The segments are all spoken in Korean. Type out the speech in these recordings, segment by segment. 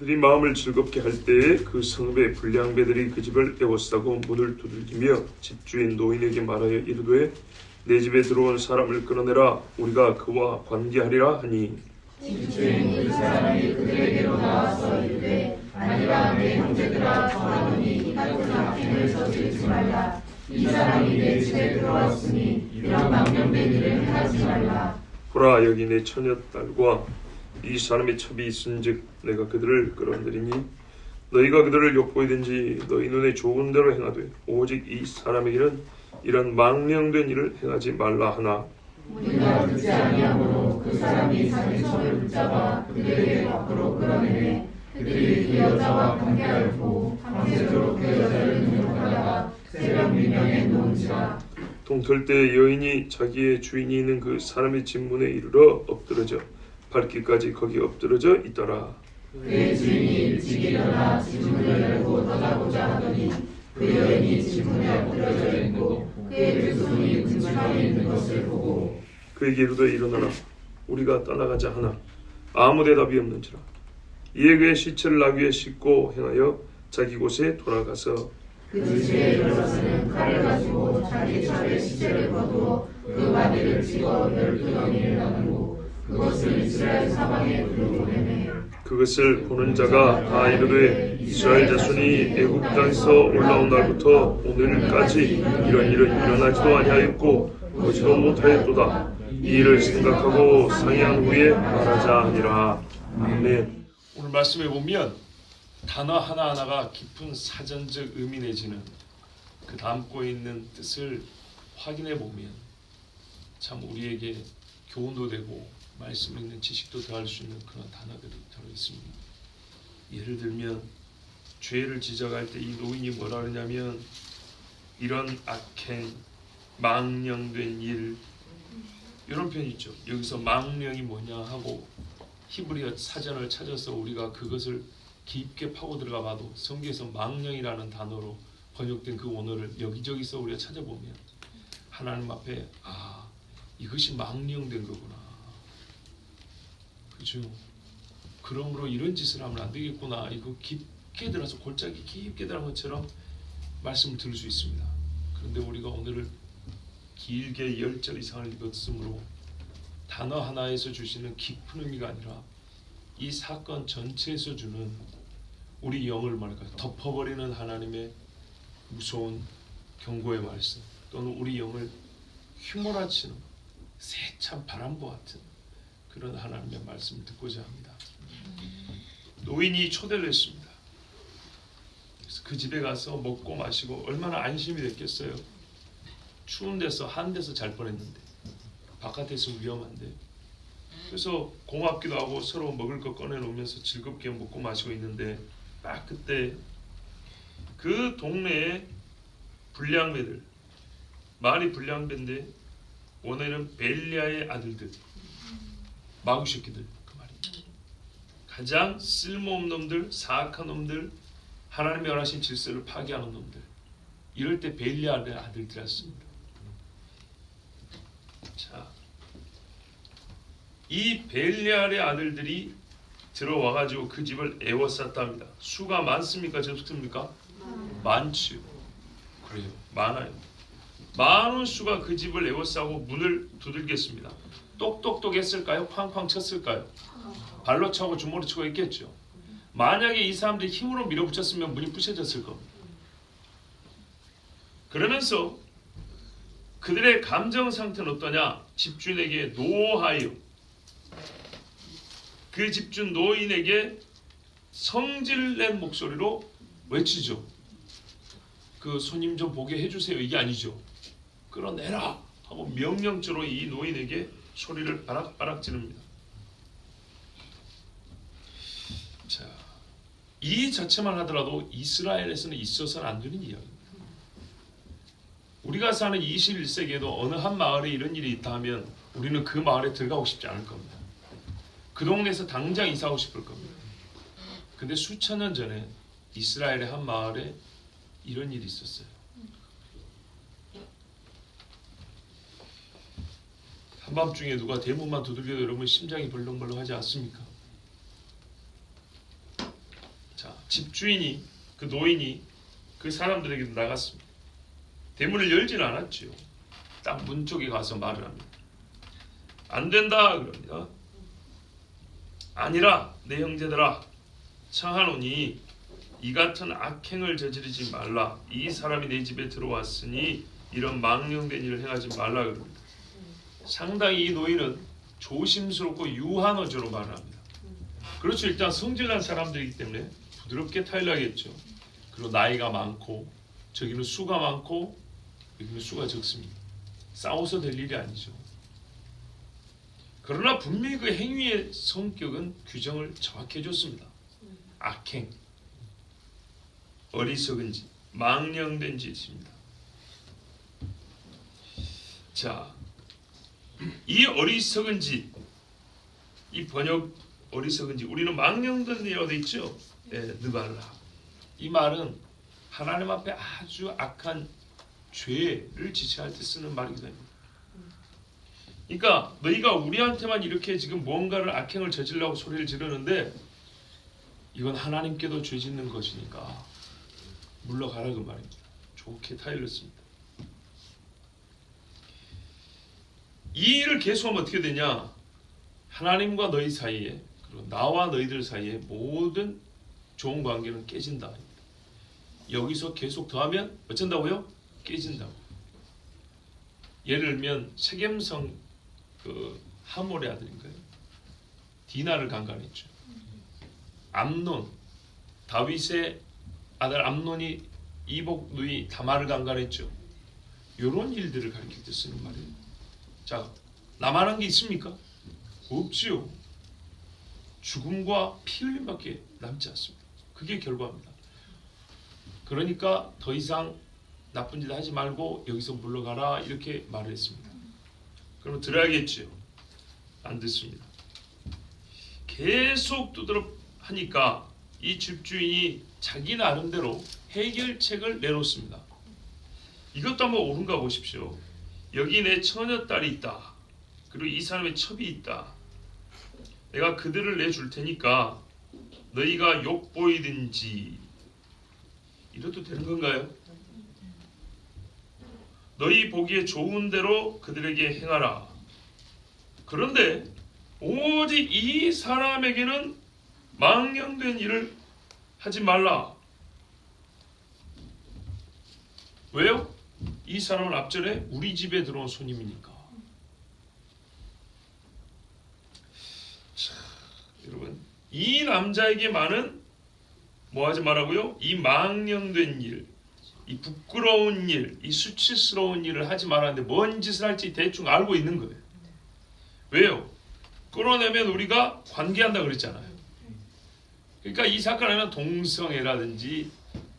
그들이 마음을 즐겁게 할 때에 그 성읍의 불량배들이 그 집을 에워싸고 문을 두들기며 집주인 노인에게 말하여 이르되 내 집에 들어온 사람을 끌어내라 우리가 그와 관계하리라 하니 집주인 그 사람이 그들에게로 나와서 이르되 아니라 내 형제들아 정하노니 이 같은 악행을 저지르지 말라. 이 사람이 내 집에 들어왔으니 이런 망령된 일을 행하지 말라. 보라 여기 내 처녀딸과 이 사람의 첩이 있은즉 내가 그들을 끌어내리니 너희가 그들을 욕보이든지 너희 눈에 좋은 대로 행하되 오직 이 사람에게는 이런 망령된 일을 행하지 말라 하나 우리가 듣지 아니하므로 그 사람이 자기 첩을 붙잡아 그들에게 밖으로 끌어내매 그들이 그 여자와 관계하였고 밤새도록 그 여자를 능욕하다가 새벽 민명에 놓은지라. 동틀 때 여인이 자기의 주인이 있는 그 사람의 집 문에 이르러 엎드러져 발길까지 거기 엎드러져 있더라. 그의 주인이 일찍 일어나 집문을 열고 나가고자 하더니 그 여인이 집문에 엎드려져 있고 그의 두 손이 근심하게 있는 것을 보고 그에게 이르되 일어나라 우리가 떠나가자 하나 아무 대답이 없는지라. 이에 그의 시체를 나귀에 싣고 행하여 자기 곳에 돌아가서 그 집에 들어서는 칼을 가지고 자기 첩의 시체를 거두어 그 마디를 찍어 12덩이를 나누고 그것을 이스라엘 사방에 둘러보내매 그것을 보는 자가 다 이르되 이스라엘 자손이 애굽 땅에서 올라온 날부터 오늘까지 이런 일은 일어나지도 아니하였고 보지도 못하였도다. 이 일을 생각하고 상의한 후에 말하자 하니라. 아멘. 오늘 말씀에 보면 단어 하나하나가 깊은 사전적 의미 내지는 그 담고 있는 뜻을 확인해 보면 참 우리에게 교훈도 되고 말씀 읽는 지식도 더할 수 있는 그런 단어들이 들어있습니다. 예를 들면 죄를 지적할 때 이 노인이 뭐라 그러냐면 이런 악행, 망령된 일 이런 표현이 있죠. 여기서 망령이 뭐냐 하고 히브리어 사전을 찾아서 우리가 그것을 깊게 파고 들어가 봐도 성경에서 망령이라는 단어로 번역된 그 원어를 여기저기서 우리가 찾아보면 하나님 앞에 이것이 망령된 거구나. 그죠? 그러므로 이런 짓을 하면 안 되겠구나. 이거 깊게 들어서 골짜기 깊게 들어간 것처럼 말씀을 들을 수 있습니다. 그런데 우리가 오늘을 길게 10절 이상을 읽었으므로 단어 하나에서 주시는 깊은 의미가 아니라 이 사건 전체에서 주는 우리 영을 말할까요? 덮어버리는 하나님의 무서운 경고의 말씀 또는 우리 영을 휘몰아치는 세찬 바람과 같은 그런 하나님의 말씀을 듣고자 합니다. 노인이 초대를 했습니다. 그래서 그 집에 가서 먹고 마시고 얼마나 안심이 됐겠어요. 추운 데서 한 데서 잘 뻔했는데 바깥에서 위험한데 그래서 고맙기도 하고 서로 먹을 거 꺼내놓으면서 즐겁게 먹고 마시고 있는데 딱 그때 그 동네에 불량배들 말이 불량배인데 원래는 벨리아의 아들들 마귀 새끼들 그 말이에요. 가장 쓸모없는 놈들 사악한 놈들 하나님의 원하신 질서를 파괴하는 놈들 이럴 때 벨리아의 아들들이었습니다. 자, 이 벨리알의 아들들이 들어와가지고 그 집을 에워쌌답니다. 수가 많습니까? 적습니까? 많지요. 그래요. 많아요. 많은 수가 그 집을 에워싸고 문을 두들겼습니다. 똑똑똑 했을까요? 쾅쾅 쳤을까요? 발로 차고 주머니 치고 했겠죠. 만약에 이 사람들이 힘으로 밀어붙였으면 문이 부셔졌을 겁니다. 그러면서 그들의 감정 상태는 어떠냐? 집주인에게 노하여 그 집주인 노인에게 성질낸 목소리로 외치죠. 그 손님 좀 보게 해주세요. 이게 아니죠. 끌어내라 하고 명령조로 이 노인에게 소리를 바락바락 지릅니다. 자, 이 자체만 하더라도 이스라엘에서는 있어서는 안 되는 이야기입니다. 우리가 사는 21세기에도 어느 한 마을에 이런 일이 있다 하면 우리는 그 마을에 들어가고 싶지 않을 겁니다. 그 동네에서 당장 이사하고 싶을 겁니다. 근데 수천 년 전에 이스라엘의 한 마을에 이런 일이 있었어요. 한밤중에 누가 대문만 두들겨도 여러분 심장이 벌렁벌렁하지 않습니까? 집주인이 그 노인이 그 사람들에게 나갔습니다. 대문을 열지는 않았지요. 딱 문 쪽에 가서 말을 합니다. 안 된다 그럽니다. 아니라 내 형제들아 청하노니 이 같은 악행을 저지르지 말라. 이 사람이 내 집에 들어왔으니 이런 망령된 일을 행하지 말라 그럽니다. 상당히 이 노인은 조심스럽고 유한 어조로 말을 합니다. 그렇죠. 일단 성질난 사람들이기 때문에 부드럽게 타일하겠죠. 그리고 나이가 많고 저기는 수가 많고 여기는 수가 적습니다. 싸워서 될 일이 아니죠. 그러나 분명히 그 행위의 성격은 규정을 정확히 해줬습니다. 악행, 어리석은 짓, 망령된 짓입니다. 자, 이 어리석은 짓, 이 번역 어리석은 짓, 우리는 망령된 일이라고 되어 있죠. 느발라. 이 말은 하나님 앞에 아주 악한 죄를 지칭할 때 쓰는 말이기도 합니다. 그러니까 너희가 우리한테만 이렇게 지금 뭔가를 악행을 저지르려고 소리를 지르는데 이건 하나님께도 죄 짓는 것이니까 물러가라 그 말입니다. 좋게 타일렀습니다. 이 일을 계속하면 어떻게 되냐? 하나님과 너희 사이에 그리고 나와 너희들 사이에 모든 좋은 관계는 깨진다. 여기서 계속 더하면 어쩐다고요? 깨진다고. 예를 들면 세겜성 그 하몰의 아들인가요? 디나를 강간했죠. 암논, 다윗의 아들 암논이 이복 누이 다말을 강간했죠. 이런 일들을 가리킬 때 쓰는 말이에요. 자, 나만한 게 있습니까? 없지요. 죽음과 피 흘림밖에 남지 않습니다. 그게 결과입니다. 그러니까 더 이상 나쁜 짓 하지 말고 여기서 물러가라 이렇게 말을 했습니다. 그러면 들어야겠지요. 안 듣습니다. 계속 두드러 하니까 이 집주인이 자기 나름대로 해결책을 내놓습니다. 이것도 한번 옳은가 보십시오. 여기 내 처녀딸이 있다. 그리고 이 사람의 첩이 있다. 내가 그들을 내줄 테니까 너희가 욕보이든지 이래도 되는 건가요? 너희 보기에 좋은 대로 그들에게 행하라. 그런데 오직 이 사람에게는 망령된 일을 하지 말라. 왜요? 이 사람은 앞전에 우리 집에 들어온 손님이니까. 자, 여러분, 이 남자에게만은 뭐 하지 말라고요? 이 망령된 일, 이 부끄러운 일, 이 수치스러운 일을 하지 말았는데 뭔 짓을 할지 대충 알고 있는 거예요. 왜요? 끌어내면 우리가 관계한다 그랬잖아요. 그러니까 이 사건에는 동성애라든지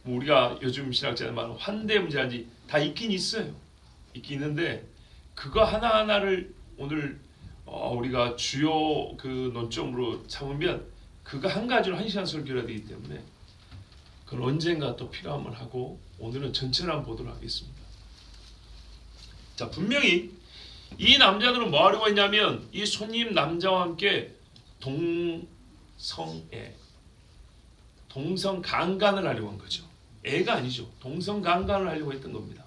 뭐 우리가 요즘 신학자들 말하는 환대 문제라든지 다 있긴 있어요. 있긴 있는데 그거 하나하나를 오늘 우리가 주요 그 논점으로 삼으면 그거 한 가지로 1시간 설교해야 되기 때문에 그건 언젠가 또 필요함을 하고 오늘은 전체를 한번 보도록 하겠습니다. 자, 분명히 이 남자들은 뭐 하려고 했냐면 이 손님 남자와 함께 동성 강간을 하려고 한 거죠. 애가 아니죠. 동성 강간을 하려고 했던 겁니다.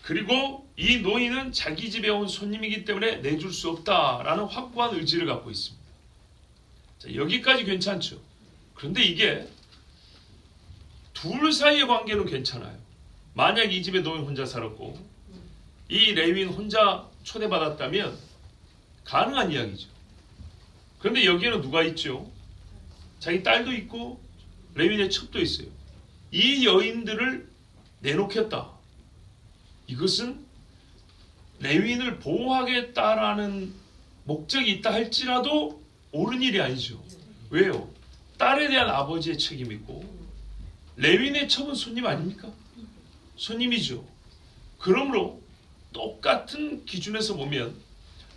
그리고 이 노인은 자기 집에 온 손님이기 때문에 내줄 수 없다라는 확고한 의지를 갖고 있습니다. 자, 여기까지 괜찮죠. 그런데 이게 둘 사이의 관계는 괜찮아요. 만약 이 집에 노인 혼자 살았고 이 레위인 혼자 초대받았다면 가능한 이야기죠. 그런데 여기에는 누가 있죠? 자기 딸도 있고 레위인의 첩도 있어요. 이 여인들을 내놓겠다. 이것은 레위인을 보호하겠다라는 목적이 있다 할지라도 옳은 일이 아니죠. 왜요? 딸에 대한 아버지의 책임이 있고 레위인의 첩은 손님 아닙니까? 손님이죠. 그러므로 똑같은 기준에서 보면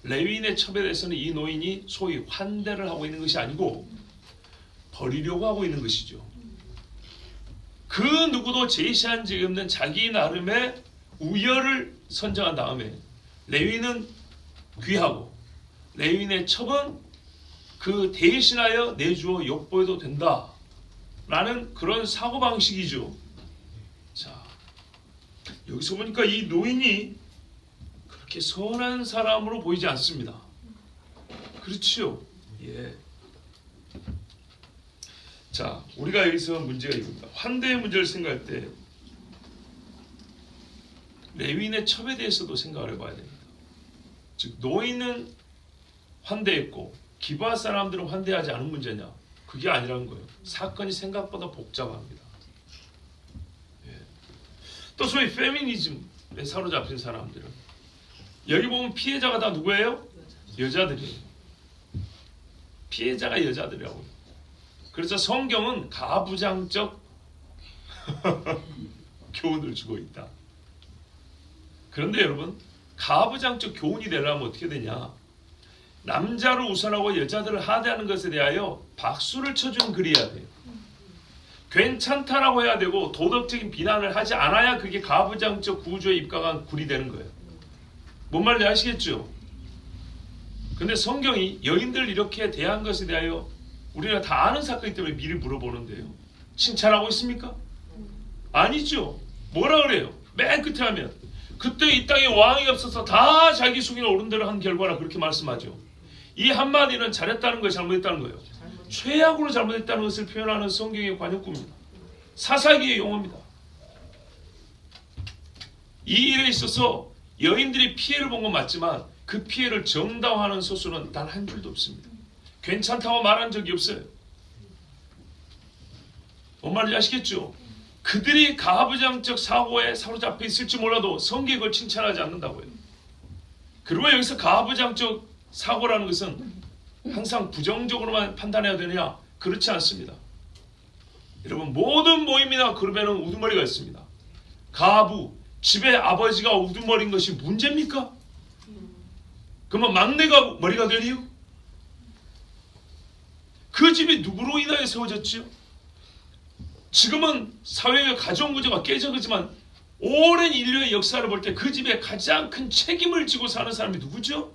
레위인의 첩에 대해서는 이 노인이 소위 환대를 하고 있는 것이 아니고 버리려고 하고 있는 것이죠. 그 누구도 제시한 적이 없는 자기 나름의 우열을 선정한 다음에 레위인은 귀하고 레위인의 첩은 그 대신하여 내주어 욕보여도 된다 라는 그런 사고방식이죠. 자, 여기서 보니까 이 노인이 그렇게 선한 사람으로 보이지 않습니다. 그렇죠? 예. 자, 우리가 여기서 문제가 이겁니다. 환대의 문제를 생각할 때 레위인의 첩에 대해서도 생각을 해봐야 됩니다. 즉 노인은 환대했고 기브아 사람들은 환대하지 않은 문제냐? 그게 아니라는 거예요. 사건이 생각보다 복잡합니다. 예. 또 소위 페미니즘에 사로잡힌 사람들은 여기 보면 피해자가 다 누구예요? 여자들이에요. 피해자가 여자들이라고요. 그래서 성경은 가부장적 교훈을 주고 있다. 그런데 여러분, 가부장적 교훈이 되려면 어떻게 되냐? 남자를 우선하고 여자들을 하대하는 것에 대하여 박수를 쳐주는 글이어야 돼요. 괜찮다라고 해야 되고 도덕적인 비난을 하지 않아야 그게 가부장적 구조에 입각한 글이 되는 거예요. 뭔 말인지 아시겠죠? 근데 성경이 여인들 이렇게 대한 것에 대하여 우리가 다 아는 사건이기 때문에 미리 물어보는데요. 칭찬하고 있습니까? 아니죠. 뭐라 그래요? 맨 끝에 하면 그때 이 땅에 왕이 없어서 다 자기 속에 오른 대로 한 결과라 그렇게 말씀하죠. 이 한마디는 잘했다는 거예요, 잘못했다는 거예요? 최악으로 잘못했다는 것을 표현하는 성경의 관용구입니다. 사사기의 용어입니다. 이 일에 있어서 여인들이 피해를 본 건 맞지만 그 피해를 정당화하는 소수는 단 한 줄도 없습니다. 괜찮다고 말한 적이 없어요. 뭔 말인지 아시겠죠? 그들이 가부장적 사고에 사로잡혀 있을지 몰라도 성경이 그걸 칭찬하지 않는다고요. 그리고 여기서 가부장적 사고라는 것은 항상 부정적으로만 판단해야 되느냐? 그렇지 않습니다. 여러분, 모든 모임이나 그룹에는 우두머리가 있습니다. 가부, 집에 아버지가 우두머리인 것이 문제입니까? 그러면 막내가 머리가 될 이유? 그 집이 누구로 인하여 세워졌지요? 지금은 사회의 가정 구조가 깨져가지만 오랜 인류의 역사를 볼 때 그 집에 가장 큰 책임을 지고 사는 사람이 누구죠?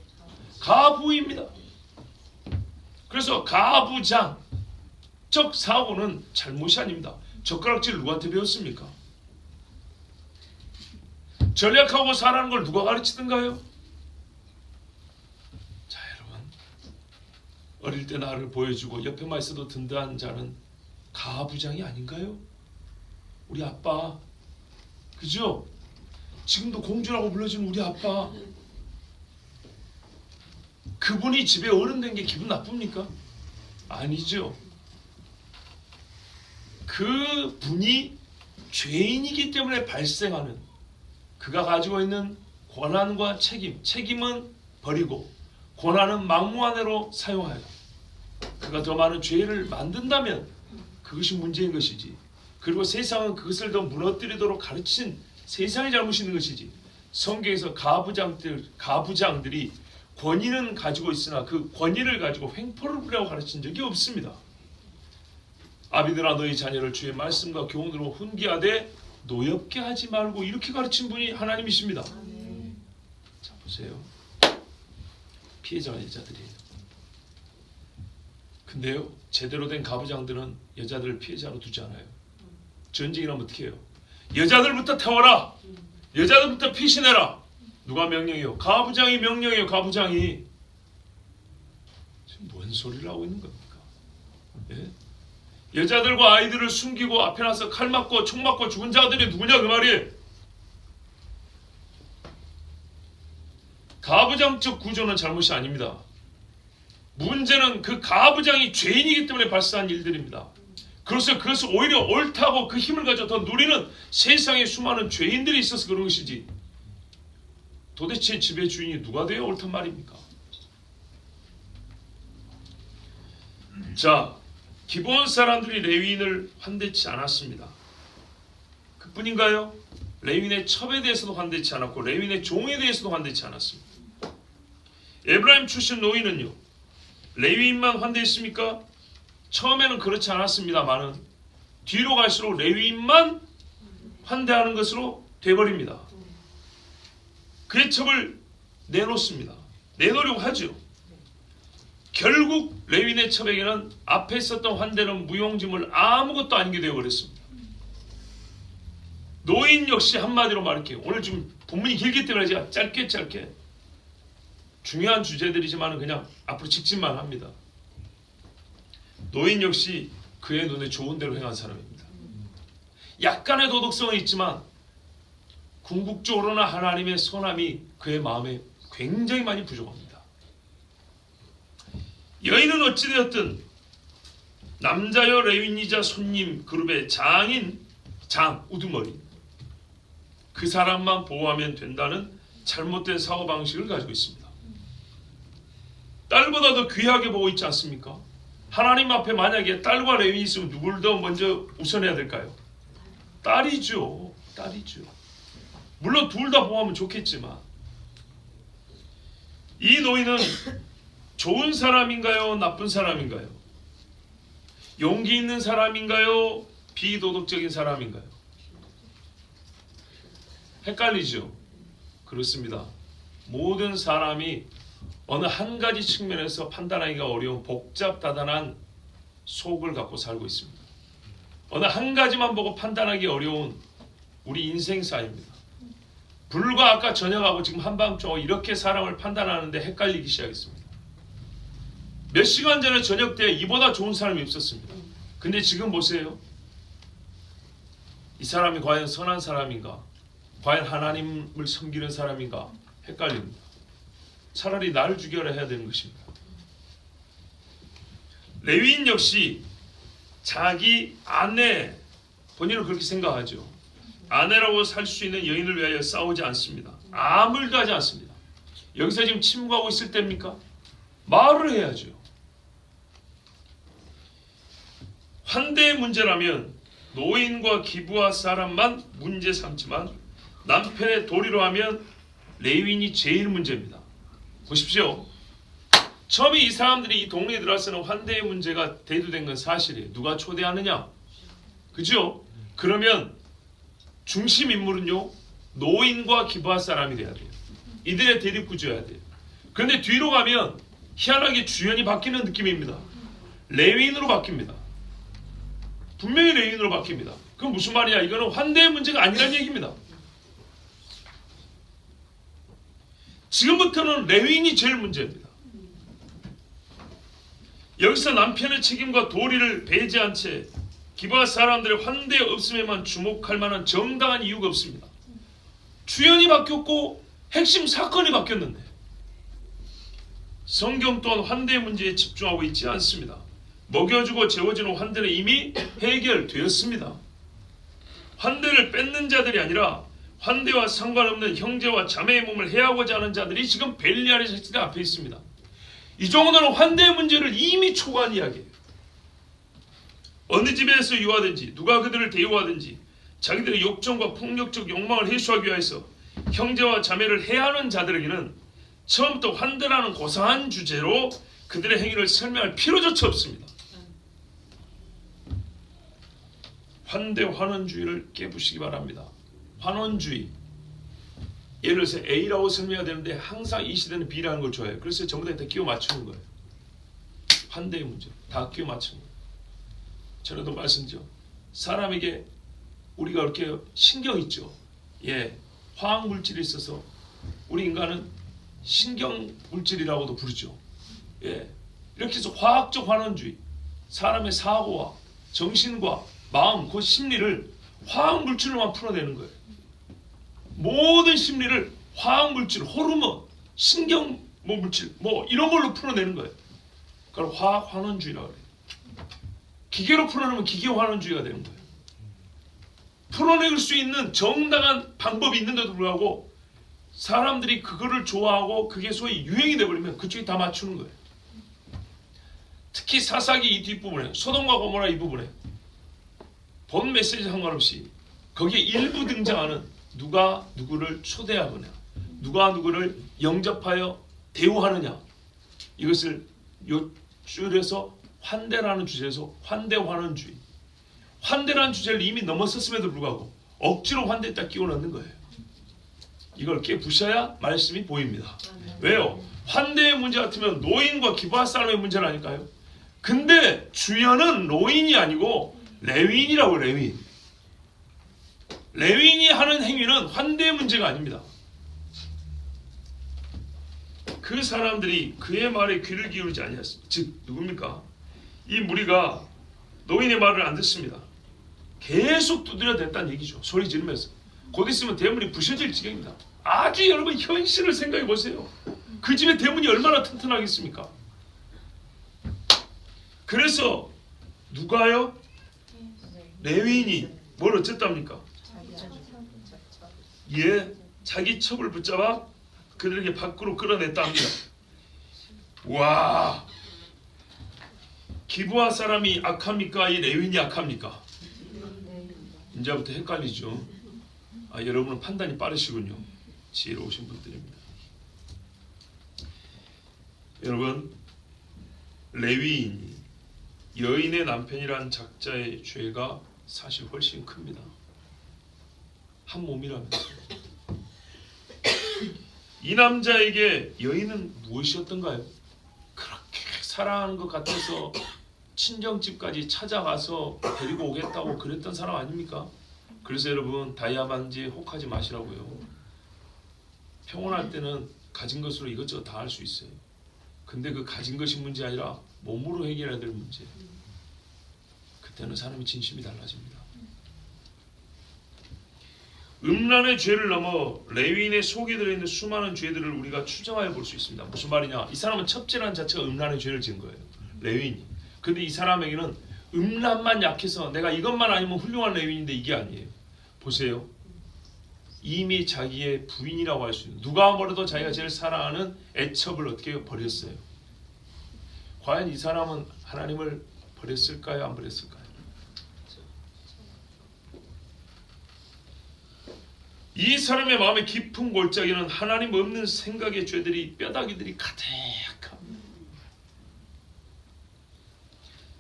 가부입니다. 그래서 가부장적 사고는 잘못이 아닙니다. 젓가락질 누구한테 배웠습니까? 전략하고 살아가는 걸 누가 가르치던가요? 자, 여러분, 어릴 때 나를 보여주고 옆에만 있어도 든든한 자는 가부장이 아닌가요? 우리 아빠, 그죠? 지금도 공주라고 불러주는 우리 아빠, 그분이 집에 어른 된 게 기분 나쁩니까? 아니죠. 그 분이 죄인이기 때문에 발생하는 그가 가지고 있는 권한과 책임은 버리고 권한은 막무가내로 사용하여 그가 더 많은 죄를 만든다면 그것이 문제인 것이지. 그리고 세상은 그것을 더 무너뜨리도록 가르친 세상의 잘못이 있는 것이지. 성경에서 가부장들이 권위는 가지고 있으나 그 권위를 가지고 횡포를 부리라고 가르친 적이 없습니다. 아비들아, 너희 자녀를 주의 말씀과 교훈으로 훈계하되 노엽게 하지 말고, 이렇게 가르친 분이 하나님이십니다. 자, 보세요. 피해자가 여자들이에요. 근데요, 제대로 된 가부장들은 여자들을 피해자로 두지 않아요. 전쟁이 나면 어떻게 해요? 여자들부터 태워라. 여자들부터 피신해라. 누가 명령해요? 가부장이 명령해요. 가부장이. 지금 뭔 소리를 하고 있는 겁니까? 예? 여자들과 아이들을 숨기고 앞에 나서 칼 맞고 총 맞고 죽은 자들이 누구냐 그 말이에요. 가부장적 구조는 잘못이 아닙니다. 문제는 그 가부장이 죄인이기 때문에 발생한 일들입니다. 그래서 그것을 오히려 옳다고 그 힘을 가져 더 누리는 세상에 수많은 죄인들이 있어서 그런 것이지, 도대체 집의 주인이 누가 되어 옳단 말입니까? 자, 기브온 사람들이 레위인을 환대치 않았습니다. 그뿐인가요? 레위인의 첩에 대해서도 환대치 않았고 레위인의 종에 대해서도 환대치 않았습니다. 에브라임 출신 노인은요, 레위인만 환대했습니까? 처음에는 그렇지 않았습니다만은 뒤로 갈수록 레위인만 환대하는 것으로 돼버립니다. 그의 첩을 내놓습니다. 내놓으려고 하죠. 결국 레위인의 처백에는 앞에 있었던 환대는 무용지물 아무것도 아닌 게 되어버렸습니다. 노인 역시 한마디로 말할게요. 오늘 좀 본문이 길기 때문에 제가 짧게 중요한 주제들이지만 그냥 앞으로 직진만 합니다. 노인 역시 그의 눈에 좋은 대로 행한 사람입니다. 약간의 도덕성은 있지만 궁극적으로나 하나님의 선함이 그의 마음에 굉장히 많이 부족합니다. 여인은 어찌되었든 남자여 레위인이자 손님 그룹의 장인 우두머리 그 사람만 보호하면 된다는 잘못된 사고방식을 가지고 있습니다. 딸보다 더 귀하게 보고 있지 않습니까? 하나님 앞에 만약에 딸과 레위인이 있으면 누굴 더 먼저 우선해야 될까요? 딸이죠. 물론 둘 다 보호하면 좋겠지만 이 노인은 좋은 사람인가요? 나쁜 사람인가요? 용기 있는 사람인가요? 비도덕적인 사람인가요? 헷갈리죠? 그렇습니다. 모든 사람이 어느 한 가지 측면에서 판단하기가 어려운 복잡다단한 속을 갖고 살고 있습니다. 어느 한 가지만 보고 판단하기 어려운 우리 인생사입니다. 불과 아까 저녁하고 지금 한밤중하고 이렇게 사람을 판단하는데 헷갈리기 시작했습니다. 몇 시간 전에 저녁 때 이보다 좋은 사람이 없었습니다. 근데 지금 보세요. 이 사람이 과연 선한 사람인가? 과연 하나님을 섬기는 사람인가? 헷갈립니다. 차라리 나를 죽여라 해야 되는 것입니다. 레위인 역시 자기 아내, 본인은 그렇게 생각하죠. 아내라고 살 수 있는 여인을 위하여 싸우지 않습니다. 아무 일도 하지 않습니다. 여기서 지금 침묵하고 있을 때입니까? 말을 해야죠. 환대의 문제라면 노인과 기부할 사람만 문제 삼지만 남편의 도리로 하면 레위인이 제일 문제입니다. 보십시오. 처음에 이 사람들이 이 동네에 들어와서는 환대의 문제가 대두된 건 사실이에요. 누가 초대하느냐? 그죠? 그러면 중심 인물은요 노인과 기부할 사람이 돼야 돼요. 이들의 대립구조여야 돼요. 그런데 뒤로 가면 희한하게 주연이 바뀌는 느낌입니다. 레위인으로 바뀝니다. 분명히 레위인으로 바뀝니다. 그건 무슨 말이냐? 이거는 환대의 문제가 아니라는 얘기입니다. 지금부터는 레위인이 제일 문제입니다. 여기서 남편의 책임과 도리를 배제한 채 기부할 사람들의 환대 없음에만 주목할 만한 정당한 이유가 없습니다. 주연이 바뀌었고 핵심 사건이 바뀌었는데 성경 또한 환대의 문제에 집중하고 있지 않습니다. 먹여주고 재워주는 환대는 이미 해결되었습니다. 환대를 뺏는 자들이 아니라 환대와 상관없는 형제와 자매의 몸을 해하고자 하는 자들이 지금 벨리알의 자식들 앞에 있습니다. 이 정도는 환대의 문제를 이미 초과한 이야기예요. 어느 집에서 유하든지 누가 그들을 대우하든지 자기들의 욕정과 폭력적 욕망을 해소하기 위해서 형제와 자매를 해하는 자들에게는 처음부터 환대라는 고상한 주제로 그들의 행위를 설명할 필요조차 없습니다. 환대 환원주의를 깨부시기 바랍니다. 환원주의. 예를 들어서 A라고 설명해야 되는데 항상 이 시대는 B라는 걸 좋아해요. 그래서 전부 다 끼워 맞추는 거예요. 환대의 문제 다 끼워 맞추는 거예요. 전에도 말씀드렸죠. 사람에게 우리가 이렇게 신경 있죠. 화학 물질이 있어서 우리 인간은 신경 물질이라고도 부르죠. 이렇게 해서 화학적 환원주의, 사람의 사고와 정신과 마음, 그 심리를 화학 물질로만 풀어내는 거예요. 모든 심리를 화학 물질, 호르몬, 신경 물질, 이런 걸로 풀어내는 거예요. 그걸 화학 환원주의라고 해요. 기계로 풀어내면 기계 환원주의가 되는 거예요. 풀어낼 수 있는 정당한 방법이 있는데도 불구하고 사람들이 그거를 좋아하고 그게 소위 유행이 되어버리면 그쪽에 다 맞추는 거예요. 특히 사사기 이 뒷부분에 소돔과 고모라 이 부분에 본 메시지 상관없이 거기에 일부 등장하는 누가 누구를 초대하거나 누가 누구를 영접하여 대우하느냐, 이것을 줄여서 환대라는 주제에서 환대 환원주의, 환대라는 주제를 이미 넘어섰음에도 불구하고 억지로 환대에다 끼워 넣는 거예요. 이걸 깨부셔야 말씀이 보입니다. 왜요? 환대의 문제 같으면 노인과 기부할 사람의 문제는 아닐까요? 근데 주연은 노인이 아니고 레위인이라고. 레위인이 하는 행위는 환대의 문제가 아닙니다. 그 사람들이 그의 말에 귀를 기울이지 아니하였습니다. 즉 누굽니까? 이 무리가 노인의 말을 안 듣습니다. 계속 두드려 댔다는 얘기죠. 소리 지르면서. 곧 있으면 대문이 부셔질 지경입니다. 아주 여러분 현실을 생각해 보세요. 그 집의 대문이 얼마나 튼튼하겠습니까? 그래서 누가요? 레위인이 뭘 어쨌답니까? 예, 자기 첩을 붙잡아 그들에게 밖으로 끌어냈다 합니다. 와, 기브아 사람이 악합니까? 이 레위인이 악합니까? 이제부터 헷갈리죠. 여러분은 판단이 빠르시군요. 지혜로우신 분들입니다. 여러분, 레위인이 여인의 남편이란 작자의 죄가 사실 훨씬 큽니다. 한 몸이라면서. 이 남자에게 여인은 무엇이었던가요? 그렇게 사랑하는 것 같아서 친정집까지 찾아가서 데리고 오겠다고 그랬던 사람 아닙니까? 그래서 여러분 다이아반지에 혹하지 마시라고요. 평온할 때는 가진 것으로 이것저것 다 할 수 있어요. 근데 그 가진 것이 문제 아니라 몸으로 해결해야 될 문제. 그때는 사람의 진심이 달라집니다. 음란의 죄를 넘어 레위인의 속에 들어있는 수많은 죄들을 우리가 추정하여 볼 수 있습니다. 무슨 말이냐? 이 사람은 첩죄라는 자체가 음란의 죄를 지은 거예요. 레위인이. 근데 이 사람에게는 음란만 약해서 내가 이것만 아니면 훌륭한 레위인인데 이게 아니에요. 보세요. 이미 자기의 부인이라고 할 수 있는, 누가 뭐래도 자기가 제일 사랑하는 애첩을 어떻게 버렸어요. 과연 이 사람은 하나님을 버렸을까요? 안 버렸을까요? 이 사람의 마음의 깊은 골짜기는 하나님 없는 생각의 죄들이, 뼈다귀들이 가득합니다.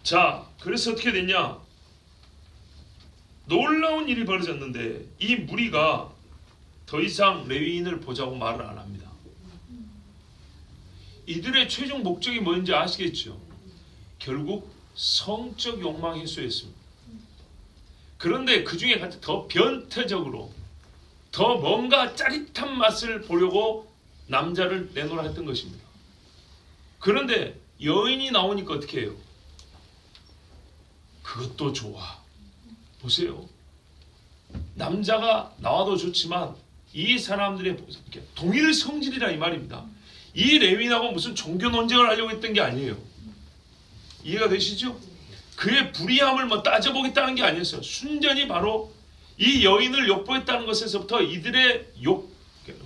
자, 그래서 어떻게 됐냐? 놀라운 일이 벌어졌는데 이 무리가 더 이상 레위인을 보자고 말을 안 합니다. 이들의 최종 목적이 뭔지 아시겠죠? 결국 성적 욕망 해소였습니다. 그런데 그 중에 더 변태적으로 더 뭔가 짜릿한 맛을 보려고 남자를 내놓으라 했던 것입니다. 그런데 여인이 나오니까 어떻게 해요? 그것도 좋아. 보세요. 남자가 나와도 좋지만 이 사람들의 동일 성질이라 이 말입니다. 이 레위인하고 무슨 종교 논쟁을 하려고 했던 게 아니에요. 이해가 되시죠? 그의 불의함을 뭐 따져보겠다는 게 아니었어요. 순전히 바로 이 여인을 욕보했다는 것에서부터 이들의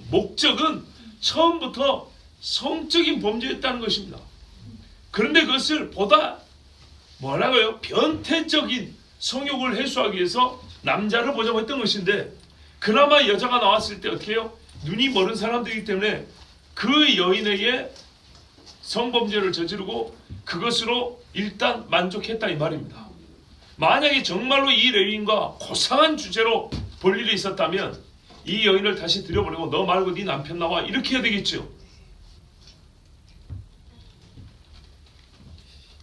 목적은 처음부터 성적인 범죄였다는 것입니다. 그런데 그것을 보다 뭐라고요? 변태적인 성욕을 해소하기 위해서 남자를 보자고 했던 것인데, 그나마 여자가 나왔을 때 어떻게 해요? 눈이 멀은 사람들이기 때문에 그 여인에게 성범죄를 저지르고 그것으로 일단 만족했다 이 말입니다. 만약에 정말로 이 레위인과 고상한 주제로 볼 일이 있었다면 이 여인을 다시 들여보내고 너 말고 네 남편 나와 이렇게 해야 되겠죠.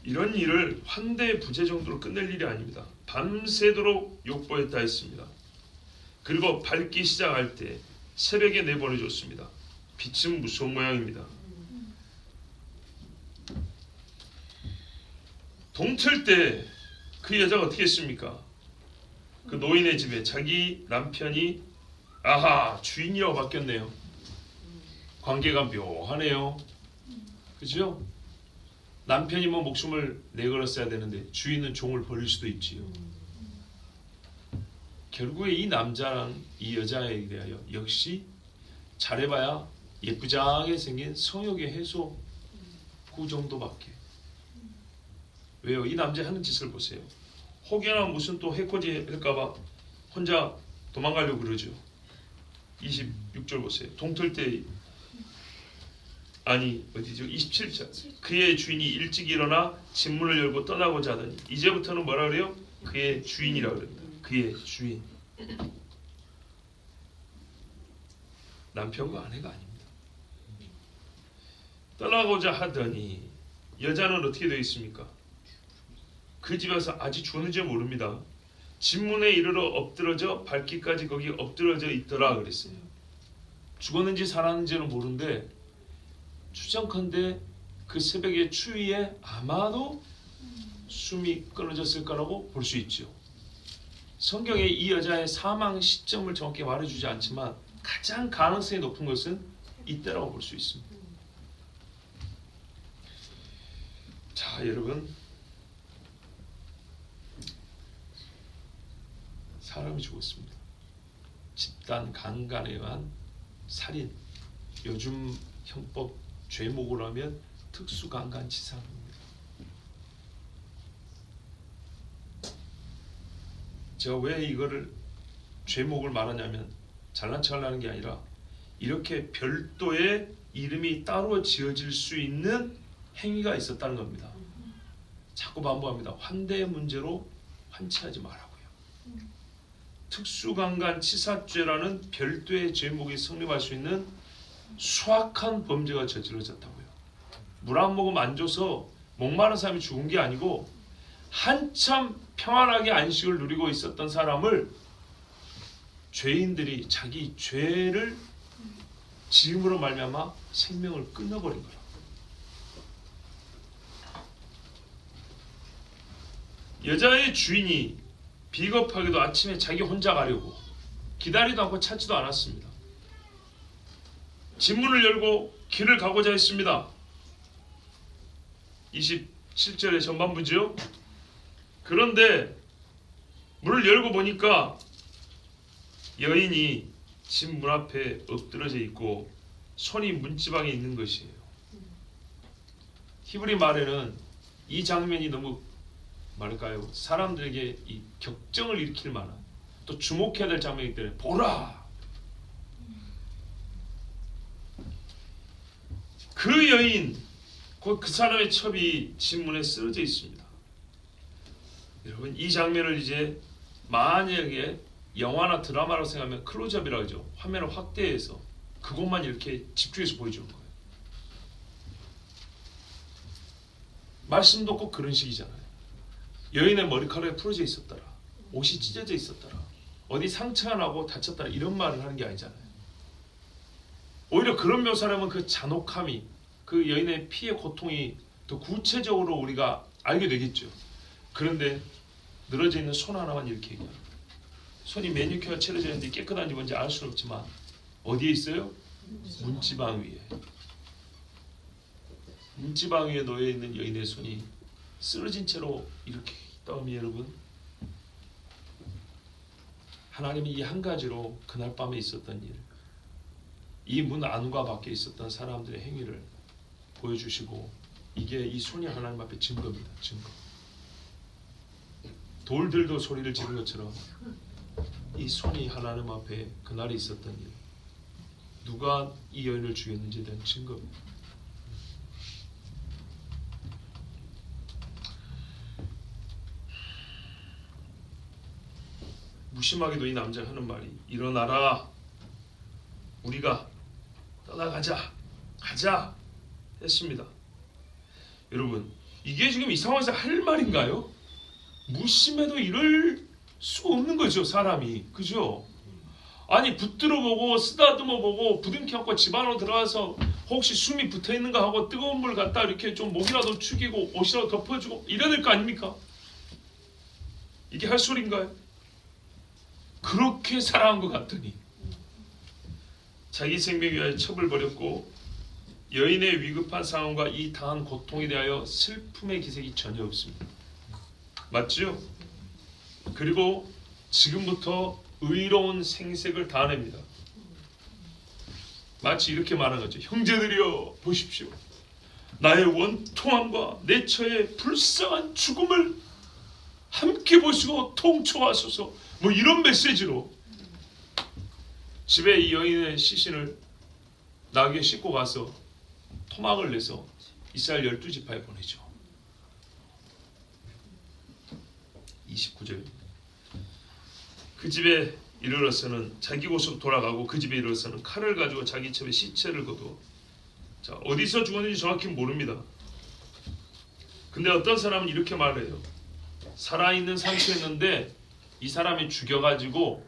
이런 일을 환대 부재 정도로 끝낼 일이 아닙니다. 밤새도록 욕보했다 했습니다. 그리고 밝기 시작할 때 새벽에 내보내줬습니다. 빛은 무서운 모양입니다. 동틀 때 그 여자가 어떻게 했습니까? 그 노인의 집에 자기 남편이 주인이라고 바뀌었네요. 관계가 묘하네요. 그죠? 남편이 뭐 목숨을 내걸었어야 되는데 주인은 종을 버릴 수도 있지요. 결국에 이 남자랑 이 여자에 대하여 역시 잘해봐야 예쁘장하게 생긴 성욕의 해소 그 정도밖에. 왜요? 이 남자 하는 짓을 보세요. 혹여나 무슨 또 해코지 할까봐 혼자 도망가려고 그러죠. 26절 보세요. 동틀 때 어디죠? 27절. 그의 주인이 일찍 일어나 집문을 열고 떠나고자 하더니, 이제부터는 뭐라 그래요? 그의 주인이라고 그럽니다. 그의 주인. 남편과 아내가 아닙니다. 떠나고자 하더니 여자는 어떻게 되어 있습니까? 그 집에서 아직 죽었는지 모릅니다. 집 문에 이르러 엎드러져 밟기까지 거기 엎드러져 있더라 그랬어요. 죽었는지 살았는지는 모르는데 추정컨대 그 새벽의 추위에 아마도 숨이 끊어졌을 거라고 볼 수 있죠. 성경에 이 여자의 사망 시점을 정확히 말해주지 않지만 가장 가능성이 높은 것은 이때라고 볼 수 있습니다. 자, 여러분, 사람이 죽었습니다. 집단 강간에 의한 살인, 요즘 형법 죄목으로 하면 특수강간치사입니다. 제가 왜 이거를 죄목을 말하냐면 잘난 척하려는 게 아니라 이렇게 별도의 이름이 따로 지어질 수 있는 행위가 있었다는 겁니다. 자꾸 반복합니다. 환대의 문제로 환치하지 말라고요. 특수강간치사죄라는 별도의 죄목이 성립할 수 있는 수악한 범죄가 저질러졌다고요. 물 한 모금 안 줘서 목마른 사람이 죽은 게 아니고 한참 평안하게 안식을 누리고 있었던 사람을 죄인들이 자기 죄를 지음으로 말미암아 생명을 끊어버린 거라. 여자의 주인이 비겁하게도 아침에 자기 혼자 가려고 기다리도 않고 찾지도 않았습니다. 집 문을 열고 길을 가고자 했습니다. 27절의 전반부죠. 그런데 문을 열고 보니까 여인이 집 문 앞에 엎드러져 있고 손이 문지방에 있는 것이에요. 히브리 말에는 이 장면이 너무 말할까요? 사람들에게 이 격정을 일으킬 만한 또 주목해야 될 장면이기 때문에 보라! 그 여인, 그 사람의 첩이 집 문에 쓰러져 있습니다. 여러분, 이 장면을 이제 만약에 영화나 드라마라고 생각하면 클로즈업이라고 하죠. 화면을 확대해서 그것만 이렇게 집중해서 보여주는 거예요. 말씀도 꼭 그런 식이잖아요. 여인의 머리카락에 풀어져 있었더라. 옷이 찢어져 있었더라. 어디 상처가 나고 다쳤더라. 이런 말을 하는 게 아니잖아요. 오히려 그런 묘사를 하면 그 잔혹함이, 그 여인의 피의 고통이 더 구체적으로 우리가 알게 되겠죠. 그런데 늘어져 있는 손 하나만 이렇게 얘기합니다. 손이 매니큐어가 칠해져 있는데 깨끗한지 뭔지 알 수는 없지만 어디에 있어요? 문지방 위에. 문지방 위에 놓여 있는 여인의 손이 쓰러진 채로 이렇게 있다면 여러분, 하나님이 이 한 가지로 그날 밤에 있었던 일, 이 문 안과 밖에 있었던 사람들의 행위를 보여주시고, 이게 이 손이 하나님 앞에 증거입니다. 증거. 돌들도 소리를 지른 것처럼 이 손이 하나님 앞에 그날에 있었던 일, 누가 이 여인을 죽였는지에 대한 증거입니다. 무심하게도 이 남자가 하는 말이, 일어나라, 우리가 떠나가자, 가자 했습니다. 여러분, 이게 지금 이 상황에서 할 말인가요? 무심해도 이럴 수 없는 거죠, 사람이. 그죠? 아니, 붙들어 보고 쓰다듬어 보고 부둥켜 안고 집 안으로 들어가서 혹시 숨이 붙어 있는가 하고 뜨거운 물 갖다 이렇게 좀 목이라도 축이고 옷이라도 덮어주고 이래야 될 거 아닙니까? 이게 할 소리인가요? 그렇게 사랑한 것 같더니 자기 생명 위하여 첩을 벌였고, 여인의 위급한 상황과 이 당한 고통에 대하여 슬픔의 기색이 전혀 없습니다. 맞죠? 그리고 지금부터 의로운 생색을 다냅니다. 마치 이렇게 말한 거죠. 형제들이여 보십시오. 나의 원통함과 내 처의 불쌍한 죽음을 함께 보시고 통촉하소서. 뭐 이런 메시지로 집에 이 여인의 시신을 나귀에 싣고 가서 토막을 내서 이스라엘 12지파에 보내죠. 29절. 그 집에 이르러서는 자기 곳으로 돌아가고 그 집에 이르러서는 칼을 가지고 자기 첩에 시체를 거두어. 자, 어디서 죽었는지 정확히 모릅니다. 근데 어떤 사람은 이렇게 말해요. 살아있는 상처였는데 이 사람이 죽여가지고